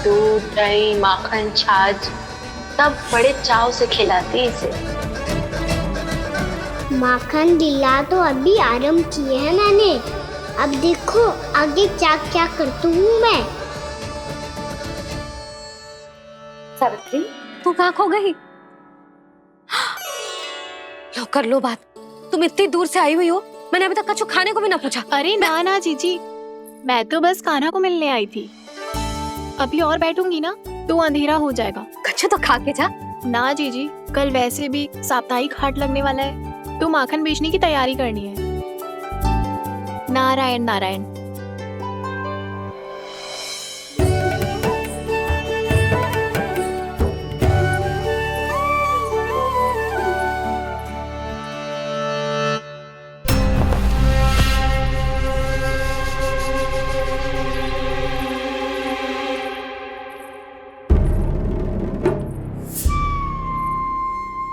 दूध, दही, माखन, छाछ सब बड़े चाव से खिलाती इसे। माखन लीला तो अभी आरंभ किए है मैंने, अब देखो आगे क्या क्या करती हूँ मैं। सावित्री, तू कहाँ खो गई? लो कर लो बात। तुम इतनी दूर से आई हुई हो, मैंने अभी तक कछु खाने को भी ना पूछा। अरे ना ना जीजी, मैं तो बस कान्हा को मिलने आई थी। अभी और बैठूंगी ना तो अंधेरा हो जाएगा। कछु तो खा के जा। ना जीजी, कल वैसे भी साप्ताहिक हाट लगने वाला है, तो माखन बेचने की तैयारी करनी है। नारायण नारायण।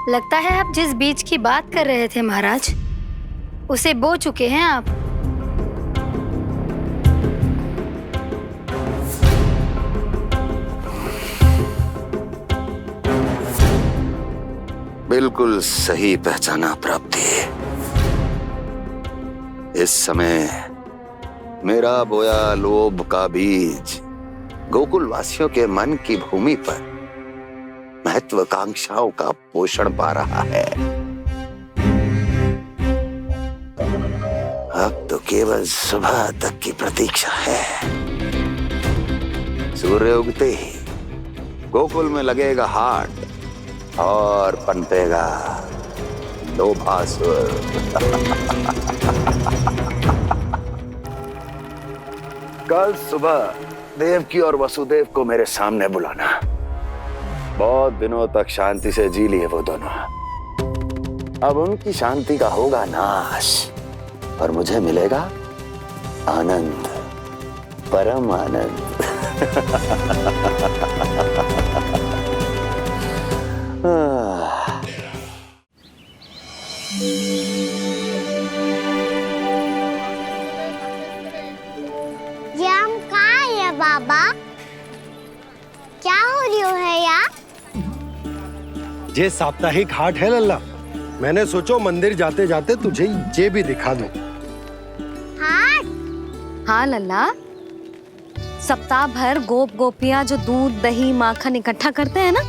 लगता है आप जिस बीज की बात कर रहे थे महाराज, उसे बो चुके हैं आप। बिल्कुल सही पहचाना प्राप्ति। इस समय मेरा बोया लोभ का बीज गोकुल वासियों के मन की भूमि पर महत्वाकांक्षाओं का पोषण पा रहा है। अब तो केवल सुबह तक की प्रतीक्षा है। सूर्य उगते ही गोकुल में लगेगा हाट और पनपेगा लोभासुर। कल सुबह देवकी और वसुदेव को मेरे सामने बुलाना। बहुत दिनों तक शांति से जी लिए वो दोनों, अब उनकी शांति का होगा नाश और मुझे मिलेगा आनंद, परम आनंद। ये हम कहाँ है बाबा? क्या हो रही है यार? ये साप्ताहिक हाट है लल्ला। मैंने सोचो मंदिर जाते जाते तुझे ये भी दिखा दूं। हाट? हाँ लल्ला, सप्ताह भर गोप गोपियां जो दूध दही माखन इकट्ठा करते हैं ना,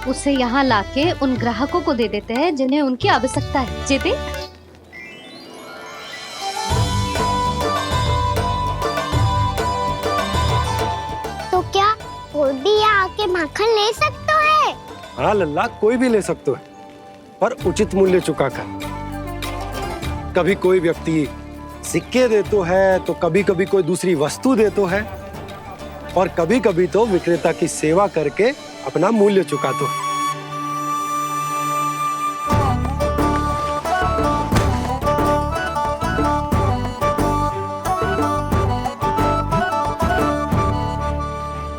उसे यहाँ लाके उन ग्राहकों को दे देते हैं जिन्हें उनकी आवश्यकता है। जेते तो क्या कोई भी यहाँ आके माखन ले सकता है? हाँ लल्ला, कोई भी ले सकते है, पर उचित मूल्य चुका कर। कभी कोई व्यक्ति सिक्के देतो है, तो कभी कभी कोई दूसरी वस्तु देतो है, और कभी कभी तो विक्रेता की सेवा करके अपना मूल्य चुकातो है।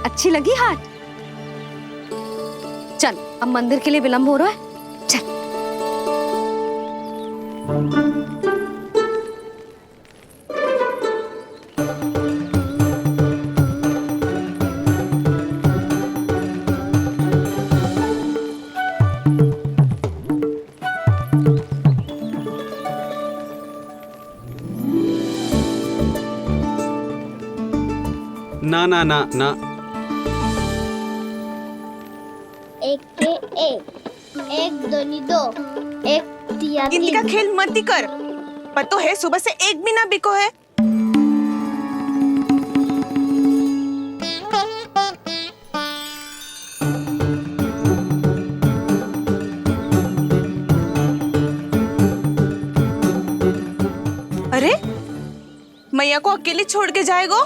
अच्छी लगी हाट? चल, अब मंदिर के लिए विलंब हो रहा है, चल। ना ना ना ना, एक के एक दोनी दो, एक दिया गिनती का खेल मत ही कर। पतो है सुबह से एक भी ना बिको है। अरे मैया को अकेले छोड़ के जाएगो?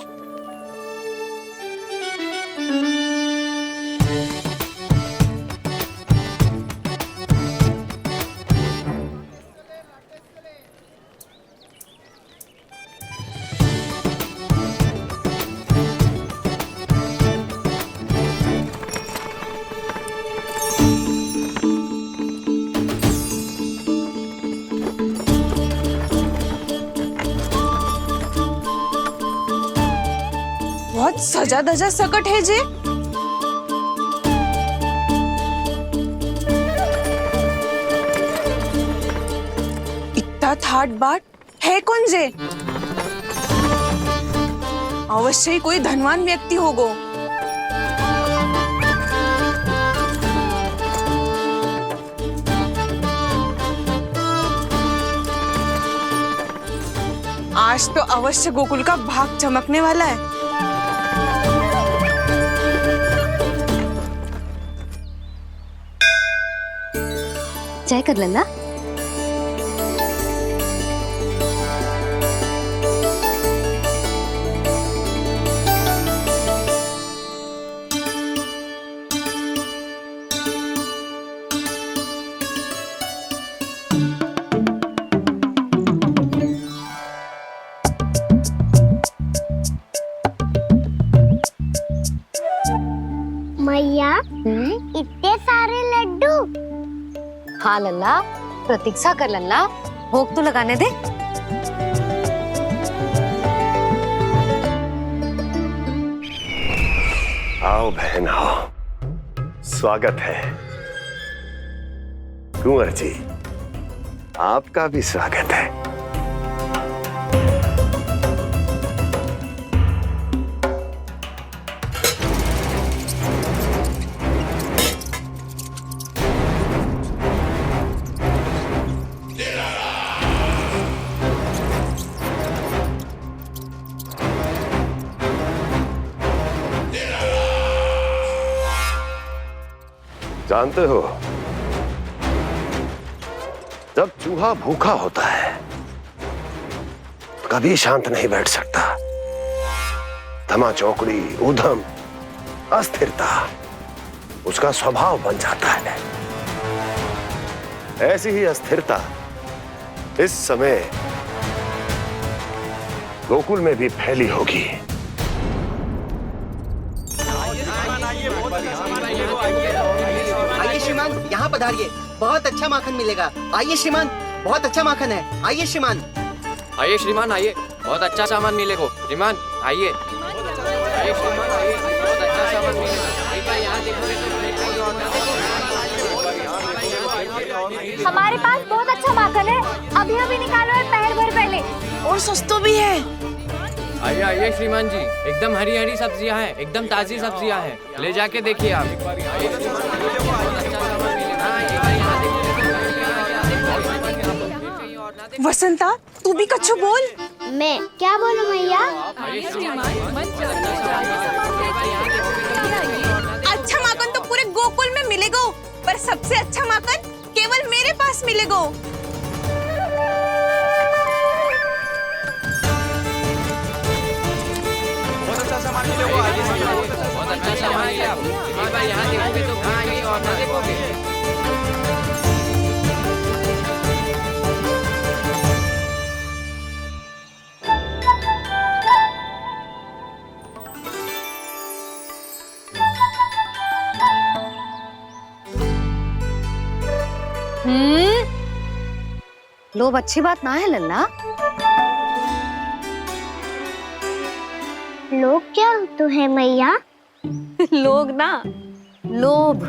बहुत सजा धजा सकट है जे। इतना थाट बाट है कौन जे? अवश्य ही कोई धनवान व्यक्ति होगो। आज तो अवश्य गोकुल का भाग चमकने वाला है। जय कर लल्ला। मैया, इतने सारे लड्डू। हाँ लल्ला, प्रतीक्षा कर लल्ला, भोग तो लगाने दे। आओ बहन आओ, स्वागत है। कुंवर जी, आपका भी स्वागत है। जानते हो, जब चूहा भूखा होता है कभी शांत नहीं बैठ सकता। धमा चौकड़ी, उधम, अस्थिरता उसका स्वभाव बन जाता है। ऐसी ही अस्थिरता इस समय गोकुल में भी फैली होगी। आइए श्रीमान, यहाँ पधारिए, बहुत अच्छा माखन मिलेगा। आइए श्रीमान, बहुत अच्छा माखन है। आइए श्रीमान। आइए श्रीमान, आइए, बहुत अच्छा सामान मिलेगा। श्रीमान आइए, आइए श्रीमान, आइए, बहुत अच्छा सामान मिलेगा। एक बार यहाँ देखो। हमारे पास बहुत अच्छा माखन है, अभी अभी निकालो है, पहर भर पहले, और सस्ता भी है। आइए आइए श्रीमान जी, एकदम हरी हरी सब्जियां हैं, एकदम ताजी सब्जियां हैं, ले जाके देखिए आप। वसंता, तू भी कच्छु बोल। मैं क्या बोलूं मैया? अच्छा माखन तो पूरे गोकुल में मिलेगा, पर सबसे अच्छा माखन केवल मेरे पास मिलेगा। बहुत अच्छा सामान है आप। एक बार यहाँ देखोगे तो कहीं और ना देखोगे। लोभ अच्छी बात ना है लल्ला। लोग क्या तो है मैया? लोग ना, लोभ।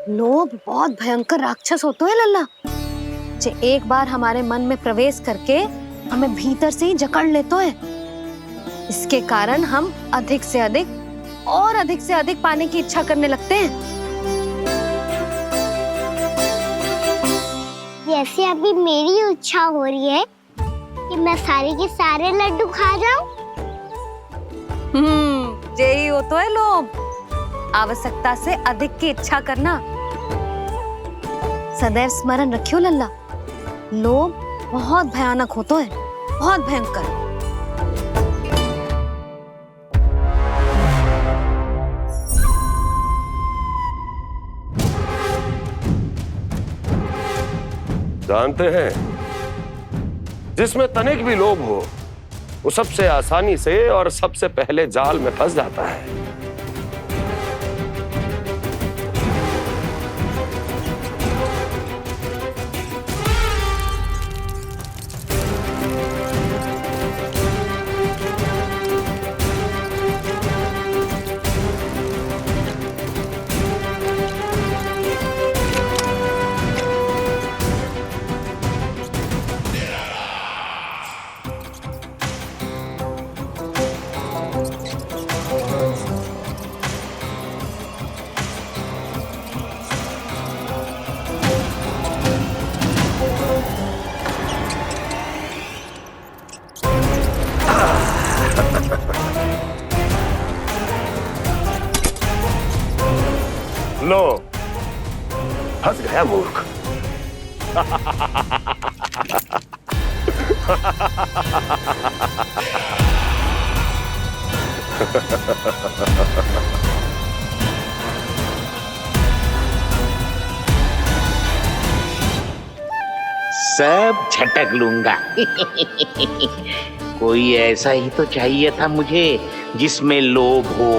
लोभ बहुत भयंकर राक्षस होते हैं लल्ला, जो एक बार हमारे मन में प्रवेश करके हमें भीतर से ही जकड़ लेते हैं। इसके कारण हम अधिक से अधिक और अधिक से अधिक पाने की इच्छा करने लगते हैं। जैसे अभी मेरी इच्छा हो रही है कि मैं सारे के सारे लड्डू खा जाऊं। यही हो तो है लोभ, आवश्यकता से अधिक की इच्छा करना। सदैव स्मरण रखियो लल्ला, लोभ बहुत भयानक होता है, बहुत भयंकर। जानते हैं, जिसमें तनिक भी लोभ हो वो सबसे आसानी से और सबसे पहले जाल में फंस जाता है। लो, फंस गया मूर्ख। सब झटक लूंगा। कोई ऐसा ही तो चाहिए था मुझे जिसमें लोभ हो।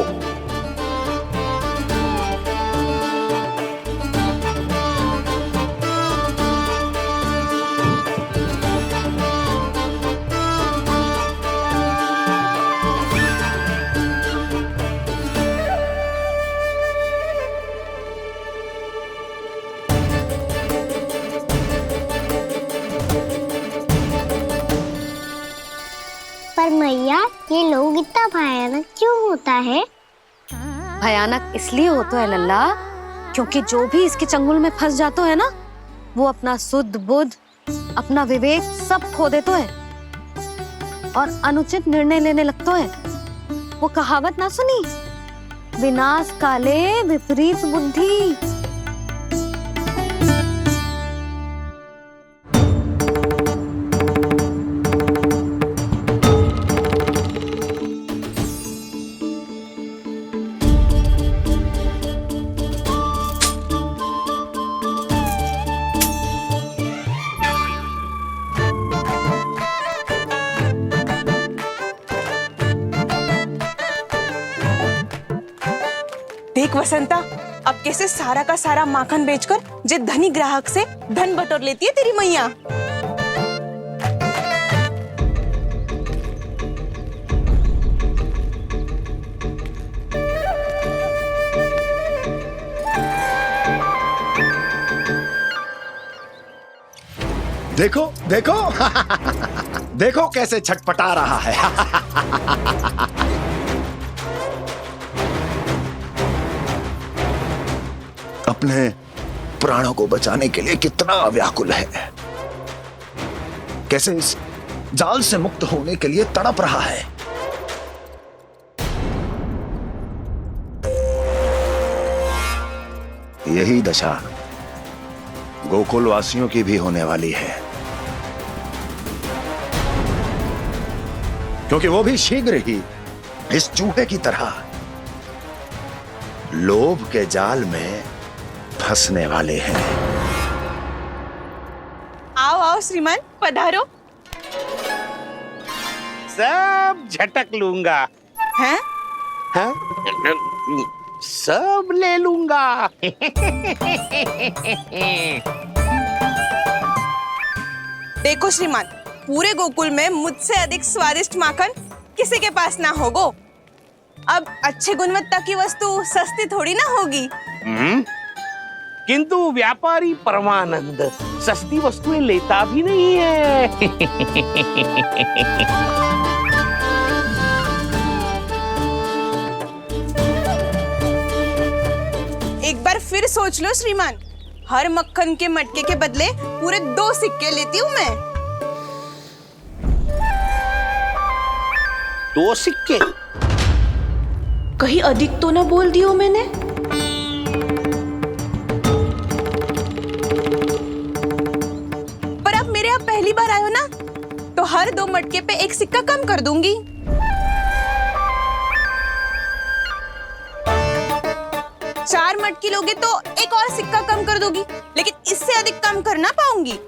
पर मैया, ये लोग इतना भयानक क्यों होता है? भयानक इसलिए होता है लल्ला, क्योंकि जो भी इसके चंगुल में फंस जाता है ना, वो अपना शुद्ध बुद्ध, अपना विवेक सब खो देता है और अनुचित निर्णय लेने लगता है। वो कहावत ना सुनी, विनाश काले विपरीत बुद्धि। देख वसंता, अब कैसे सारा का सारा माखन बेचकर जे धनी ग्राहक से धन बटोर लेती है तेरी मैया। देखो देखो देखो कैसे छटपटा रहा है। अपने प्राणों को बचाने के लिए कितना व्याकुल है, कैसे इस जाल से मुक्त होने के लिए तड़प रहा है। यही दशा गोकुल वासियों की भी होने वाली है, क्योंकि वो भी शीघ्र ही इस चूहे की तरह लोभ के जाल में फंसने वाले हैं। आओ आओ श्रीमान, पधारो। सब झटक लूंगा। हैं? हाँ? सब ले लूंगा। देखो श्रीमान, पूरे गोकुल में मुझसे अधिक स्वादिष्ट माखन किसी के पास ना होगो। अब अच्छे गुणवत्ता की वस्तु सस्ती थोड़ी ना होगी। किंतु व्यापारी परमानंद सस्ती वस्तुएं लेता भी नहीं है। एक बार फिर सोच लो श्रीमान, हर मक्खन के मटके के बदले पूरे 2 सिक्के लेती हूँ मैं। 2 सिक्के? कहीं अधिक तो ना बोल दियो मैंने? पर आप मेरे यहाँ पहली बार आए हो ना, तो हर 2 मटके पे 1 सिक्का कम कर दूंगी। चार मटकी लोगे तो 1 और सिक्का कम कर दोगी, लेकिन इससे अधिक कम कर ना पाऊंगी।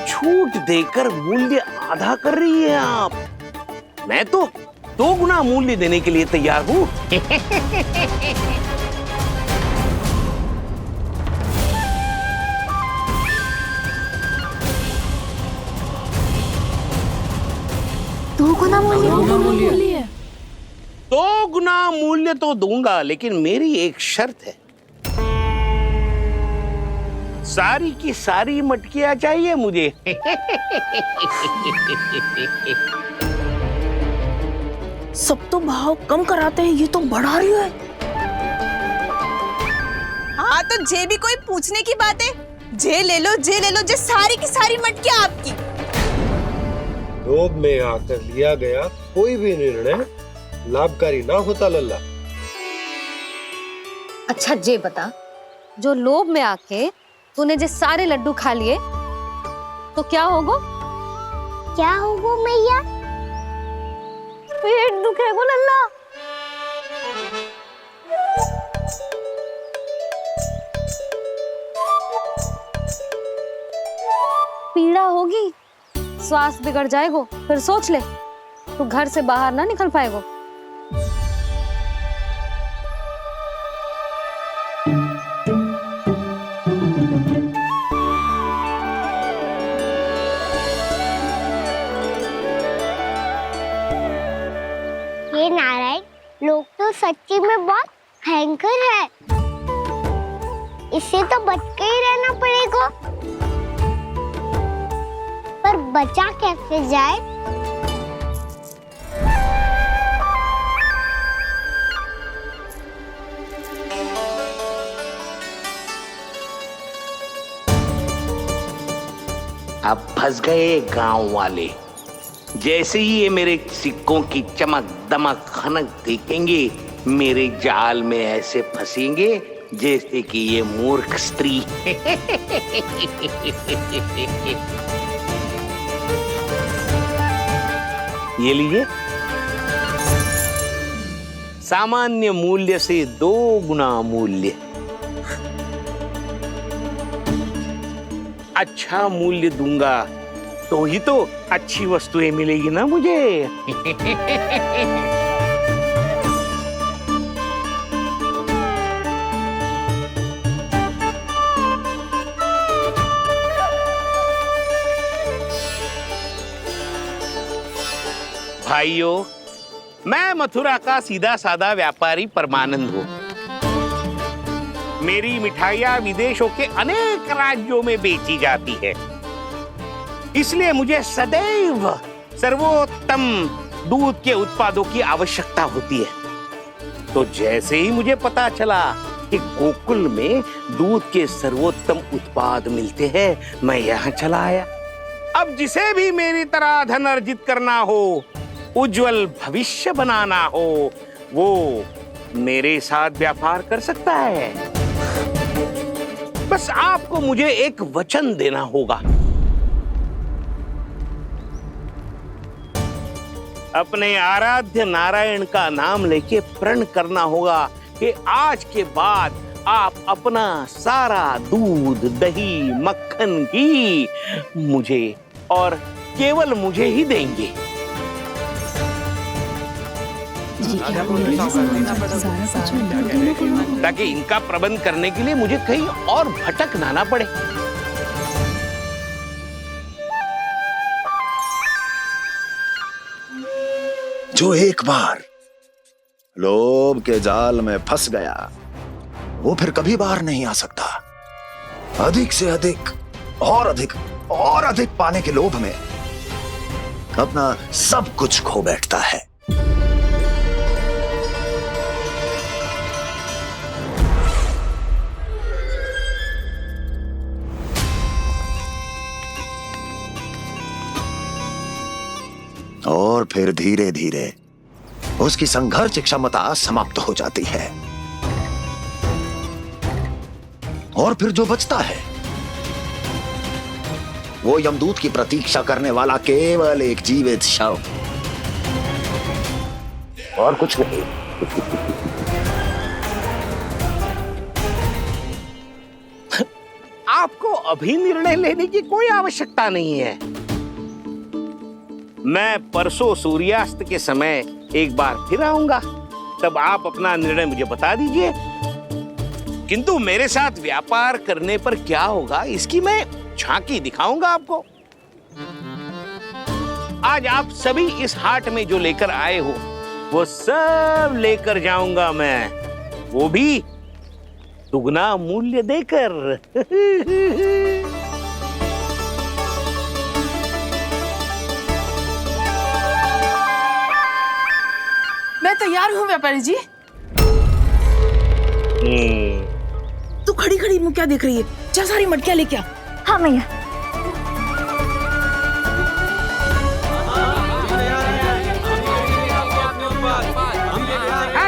छूट देकर मूल्य आधा कर रही है आप। मैं तो 2 गुना मूल्य देने के लिए तैयार हूँ। दो गुना मूल्य? 2 गुना मूल्य तो दूंगा, लेकिन मेरी एक शर्त है। सारी की सारी मटकियां चाहिए मुझे। सब तो भाव कम कराते हैं, ये तो बढ़ा रही है। हाँ तो जे भी कोई पूछने की बात है, जे ले लो, जे ले लो, जे सारी की सारी मटकियां आपकी। लोभ में आकर लिया गया कोई भी निर्णय लाभकारी ना होता लल्ला। अच्छा जे बता, जो लोभ में आके तूने जो सारे लड्डू खा लिए तो क्या होगा? क्या होगा मैया? पेट दुखेगा लल्ला। पीड़ा होगी, स्वास्थ्य बिगड़ जाएगा, फिर सोच ले तू घर से बाहर ना निकल पाएगा। ये नारायण, लोग तो सच्ची में बहुत भयंकर है, इससे तो बच के ही रहना पड़ेगा। पर बचा कैसे जाए? अब फंस गए गांव वाले। जैसे ही ये मेरे सिक्कों की चमक दमक खनक देखेंगे, मेरे जाल में ऐसे फंसेंगे जैसे कि ये मूर्ख स्त्री। ये लीजिए, सामान्य मूल्य से 2 गुना मूल्य। अच्छा मूल्य दूंगा तो ही तो अच्छी वस्तुएं मिलेगी ना मुझे। भाइयों, मैं मथुरा का सीधा साधा व्यापारी परमानंद हूँ। मेरी मिठाइयाँ विदेशों के अनेक राज्यों में बेची जाती है, इसलिए मुझे सदैव सर्वोत्तम दूध के उत्पादों की आवश्यकता होती है। तो जैसे ही मुझे पता चला कि गोकुल में दूध के सर्वोत्तम उत्पाद मिलते हैं, मैं यहाँ चला आया। अब जिसे भी मेरी तरह धन अर्जित करना हो, उज्जवल भविष्य बनाना हो, वो मेरे साथ व्यापार कर सकता है। बस आपको मुझे एक वचन देना होगा। अपने आराध्य नारायण का नाम लेके प्रण करना होगा कि आज के बाद आप अपना सारा दूध, दही, मक्खन, घी मुझे और केवल मुझे ही देंगे। ताकि इनका प्रबंध करने के लिए मुझे कहीं और भटकना ना पड़े। जो एक बार लोभ के जाल में फंस गया, वो फिर कभी बाहर नहीं आ सकता। अधिक से अधिक और अधिक और अधिक पाने के लोभ में अपना सब कुछ खो बैठता है। और फिर धीरे धीरे उसकी संघर्ष क्षमता समाप्त हो जाती है, और फिर जो बचता है वो यमदूत की प्रतीक्षा करने वाला केवल एक जीवित शव, और कुछ नहीं। आपको अभी निर्णय लेने की कोई आवश्यकता नहीं है। मैं परसों सूर्यास्त के समय एक बार फिर आऊंगा, तब आप अपना निर्णय मुझे बता दीजिए। किंतु मेरे साथ व्यापार करने पर क्या होगा, इसकी मैं झांकी दिखाऊंगा आपको। आज आप सभी इस हाट में जो लेकर आए हो, वो सब लेकर जाऊंगा मैं, वो भी दुगना मूल्य देकर। मैं तैयार हूँ व्यापारी जी। तू खड़ी खड़ी मुँह क्या देख रही है? चल सारी मटकियाँ लेके आ। हाँ मैया।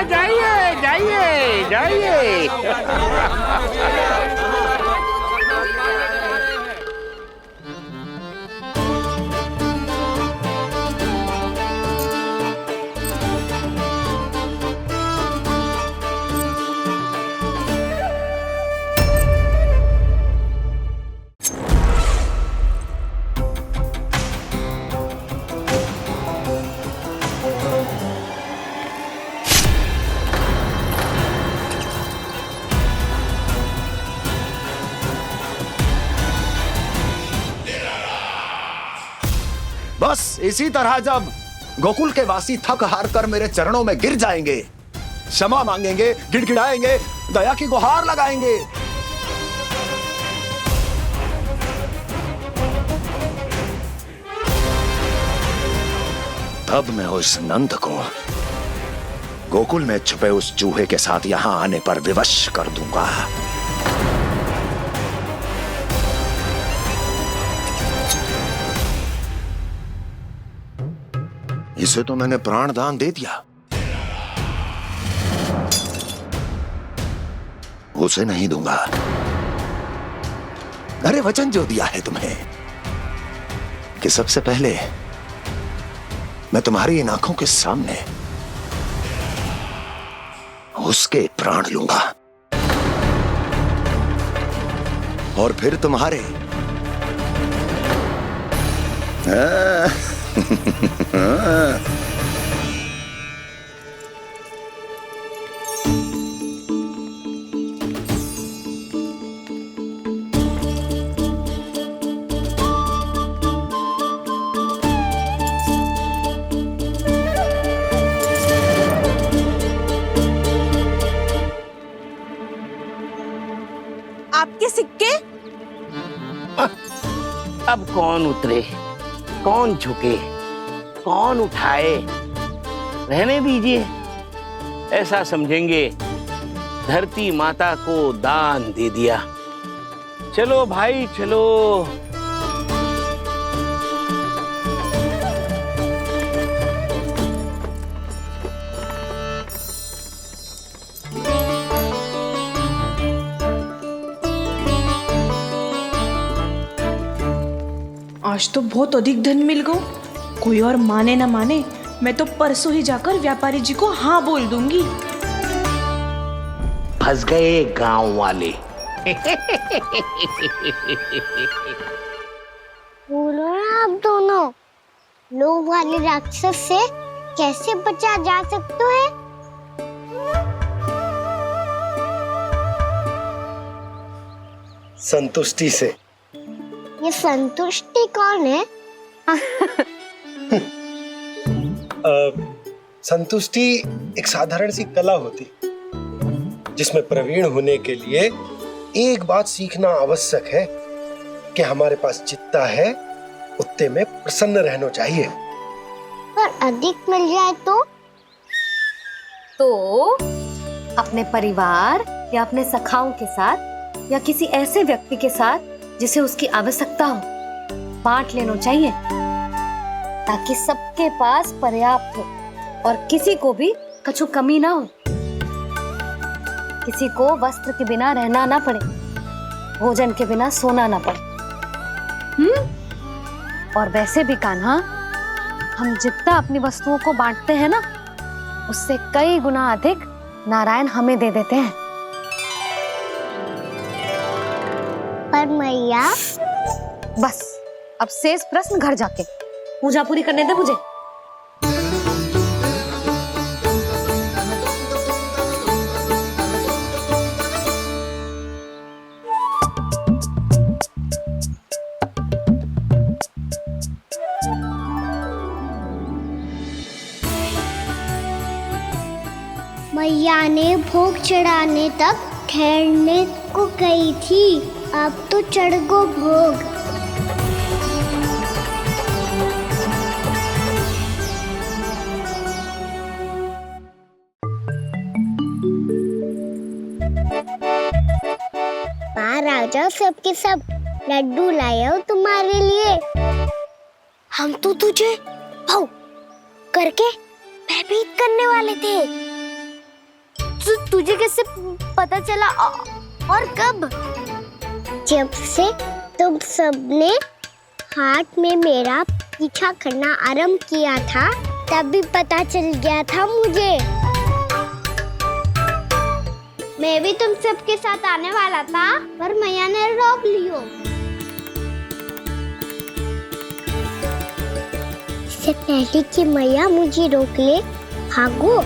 जाइए जाइए जाइए। बस इसी तरह जब गोकुल के वासी थक हार कर मेरे चरणों में गिर जाएंगे, क्षमा मांगेंगे, गिड़गिड़ाएंगे, दया की गुहार लगाएंगे, तब मैं उस नंद को गोकुल में छुपे उस चूहे के साथ यहां आने पर विवश कर दूंगा। इसे तो मैंने प्राण दान दे दिया, उसे नहीं दूंगा। अरे वचन जो दिया है तुम्हें कि सबसे पहले मैं तुम्हारी इन आंखों के सामने उसके प्राण लूंगा, और फिर तुम्हारे अब कौन उतरे, कौन झुके, कौन उठाए, रहने दीजिए। ऐसा समझेंगे धरती माता को दान दे दिया। चलो भाई चलो। आज तो बहुत अधिक धन मिल गया। कोई और माने ना माने, मैं तो परसों ही जाकर व्यापारी जी को हाँ बोल दूंगी। फंस गए गांव वाले। बोलो ना आप दोनों, लोभ वाले राक्षस से कैसे बचा जा सकते है? संतुष्टि से। ये संतुष्टि कौन है? संतुष्टि एक साधारण सी कला होती जिसमें प्रवीण होने के लिए एक बात सीखना आवश्यक है कि हमारे पास जितना है उतने में प्रसन्न रहना चाहिए। पर अधिक मिल जाए तो अपने परिवार या अपने सखाओं के साथ या किसी ऐसे व्यक्ति के साथ जिसे उसकी आवश्यकता हो बांट लेना चाहिए, ताकि सबके पास पर्याप्त हो और किसी को भी कछु कमी ना हो। किसी को वस्त्र के बिना रहना ना पड़े, भोजन के बिना सोना ना पड़े। और वैसे भी कान्हा, हम जितना अपनी वस्तुओं को बांटते हैं ना, उससे कई गुना अधिक नारायण हमें दे देते हैं। पर मैया, बस अब शेष प्रश्न घर जाके पूजा पूरी करने दे मुझे। मैया ने भोग चढ़ाने तक ठहरने को कही थी, अब तो चढ़ गो भोग। राजा सबके सब लड्डू लाए हो तुम्हारे लिए। हम तो तुझे भाव करके भयभीत करने वाले थे। तुझे कैसे पता चला और कब? जब से तुम सबने हाथ में मेरा पीछा करना आरंभ किया था, तभी पता चल गया था मुझे। मैं भी तुम सबके साथ आने वाला था, पर मैया ने रोक लियो। इससे पहले कि मैया मुझे रोक ले, भागो।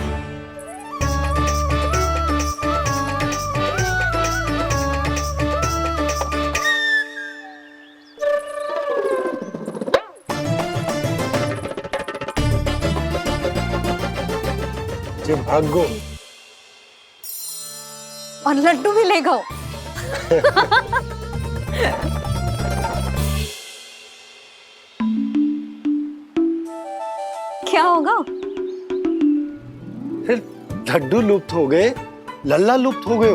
जो भागो और लड्डू भी ले गो। क्या होगा? फिर लड्डू लुप्त हो गए, लल्ला लुप्त हो गए,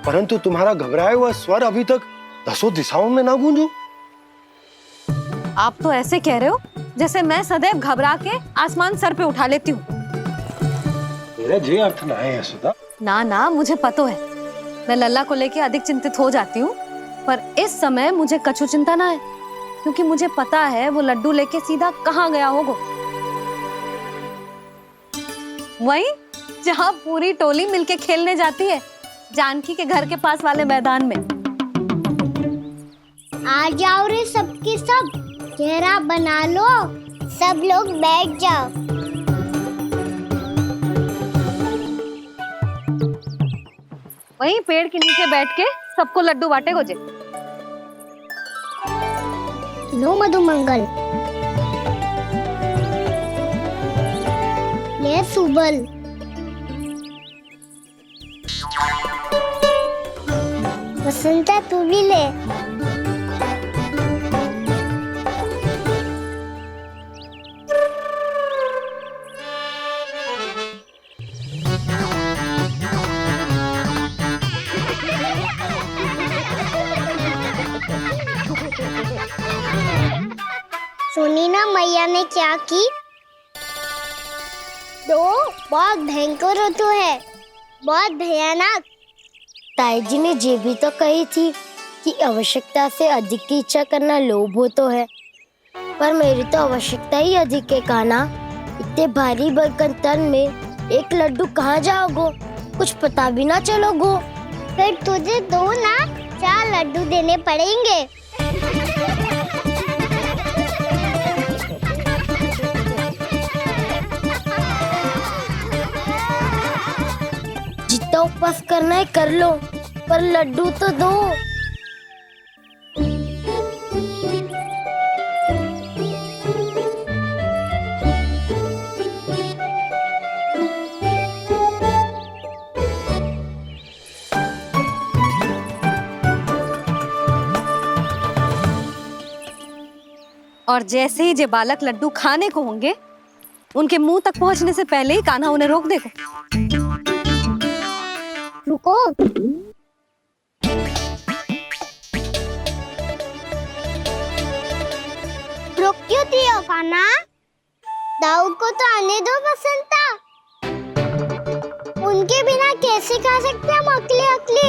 परंतु तुम्हारा घबराया हुआ स्वर अभी तक 10 दिशाओं में ना गूंजो। आप तो ऐसे कह रहे हो जैसे मैं सदैव घबरा के आसमान सर पे उठा लेती हूँ। मेरा जे अर्थ ना है यशोदा। ना ना, मुझे पता है, मैं लल्ला को लेके अधिक चिंतित हो जाती हूँ, पर इस समय मुझे कछु चिंता ना है, क्योंकि मुझे पता है वो लड्डू लेके सीधा कहाँ गया होगा। वही जहाँ पूरी टोली मिलके खेलने जाती है, जानकी के घर के पास वाले मैदान में। आ जाओ रे सबके सब, घेरा बना लो, सब लोग बैठ जाओ। वहीं पेड़ के नीचे बैठ के सबको लड्डू बांटे गोजे। लो मधुमंगल, ले सुबल, वसंता तू भी ले। ना मैया ने क्या की? तो बहुत भयंकर ऋतु है, बहुत भयानक। ताई जी ने ये भी तो कही थी कि आवश्यकता से अधिक की इच्छा करना लोभ हो तो है, पर मेरी तो आवश्यकता ही अधिक है कान्हा। इतने भारी भरकम तन में एक लड्डू कहाँ जाओगो, कुछ पता भी ना चलोगो। फिर तुझे 2 ना 4 लड्डू देने पड़ेंगे। जितना उपवास करना है कर लो, पर लड्डू तो दो। और जैसे ही जे बालक लड्डू खाने को होंगे, उनके मुंह तक पहुंचने से पहले ही कान्हा उन्हें रोक देगा। रुको। रुक क्यों दियो कान्हा? दाऊ को तो आने दो बसंता। उनके बिना कैसे खा सकते हम अकेले अकेले?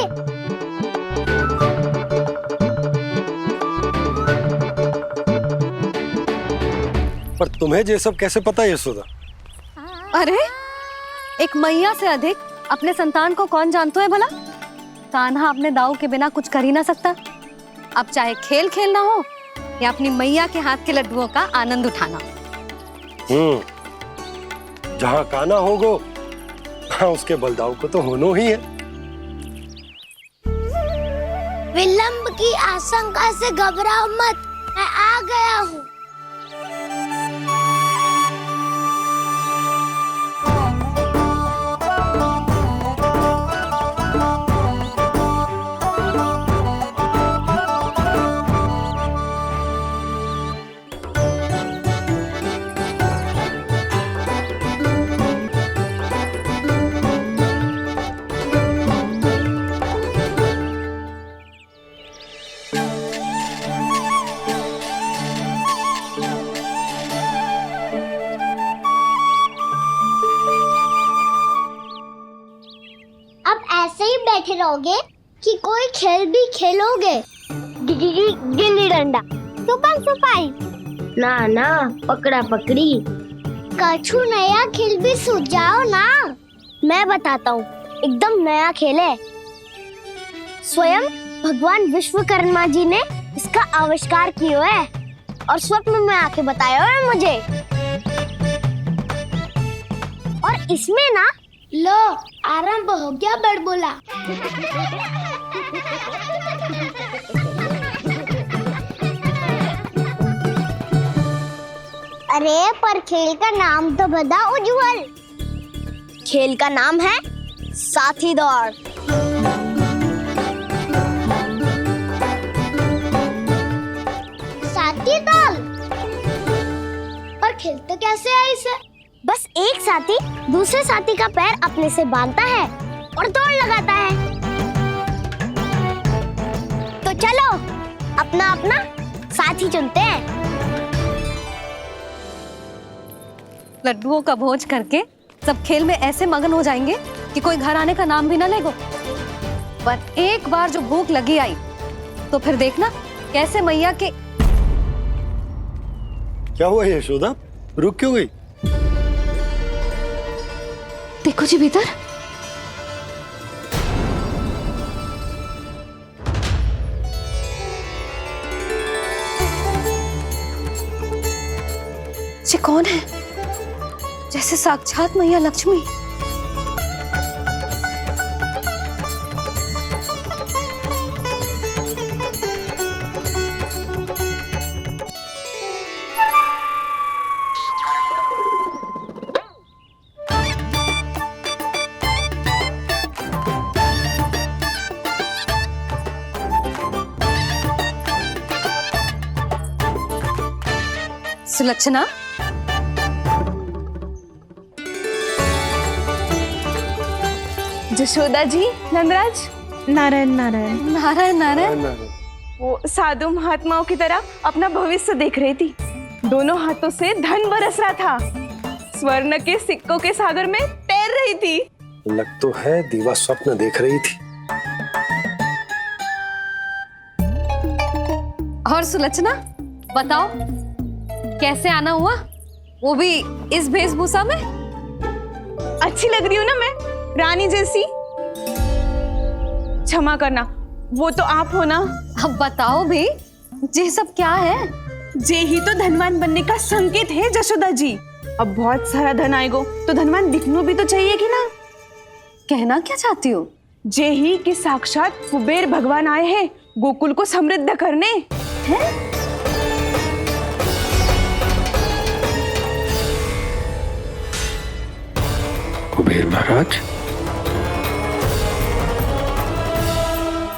पर तुम्हें ये सब कैसे पता है यशोदा? अरे एक मैया से अधिक अपने संतान को कौन जानता है भला? कान्हा अपने दाऊ के बिना कुछ कर ही ना सकता। अब चाहे खेल खेलना हो या अपनी मैया के हाथ के लड्डुओं का आनंद उठाना। जहाँ कान्हा होगो उसके बलदाऊ को तो होनो ही है। विलंब की आशंका से घबराओ मत, मैं आ गया हूँ। बैठे रहोगे कि कोई खेल भी खेलोगे? गिल्ली डंडा, छुपन छुपाई, ना ना पकड़ा पकड़ी, कछु नया खेल भी सुझाओ ना। मैं बताता हूँ, एकदम नया खेल है। स्वयं भगवान विश्वकर्मा जी ने इसका आविष्कार किया है और स्वप्न में आके बताया है मुझे। और इसमें ना लो आरंभ हो गया बड़बोला। अरे पर खेल का नाम तो बता उज्जवल। खेल का नाम है साथी दौड़। साथी दौड़? और खेलते कैसे है इसे? बस एक साथी दूसरे साथी का पैर अपने से बांधता है और दौड़ लगाता है। तो चलो अपना अपना साथी चुनते हैं। लड्डुओं का भोज करके सब खेल में ऐसे मगन हो जाएंगे कि कोई घर आने का नाम भी ना लेगो। पर एक बार जो भूख लगी आई तो फिर देखना कैसे मैया के। क्या हुआ यशोदा, रुक क्यों गई? देखो जी भीतर। ये कौन है? जैसे साक्षात मैया लक्ष्मी। सुलक्षणा, जशोदा जी, नंदराज, नारायण नारायण नारायण नारायण। वो साधु महात्माओं की तरह अपना भविष्य देख रही थी। दोनों हाथों से धन बरस रहा था, स्वर्ण के सिक्कों के सागर में तैर रही थी। लग तो है दीवा स्वप्न देख रही थी। और सुलक्षणा बताओ, कैसे आना हुआ, वो भी इस वेशभूषा में? अच्छी लग रही हूँ ना मैं, रानी जैसी? क्षमा करना, वो तो आप हो ना। अब बताओ भी, ये सब क्या है? जे ही तो धनवान बनने का संकेत है जशोदा जी। अब बहुत सारा धन आएगा तो धनवान दिखना भी तो चाहिए कि ना। कहना क्या चाहती हो? जे ही कि साक्षात कुबेर भगवान आए हैं गोकुल को समृद्ध करने। हैं? कुबेर महाराज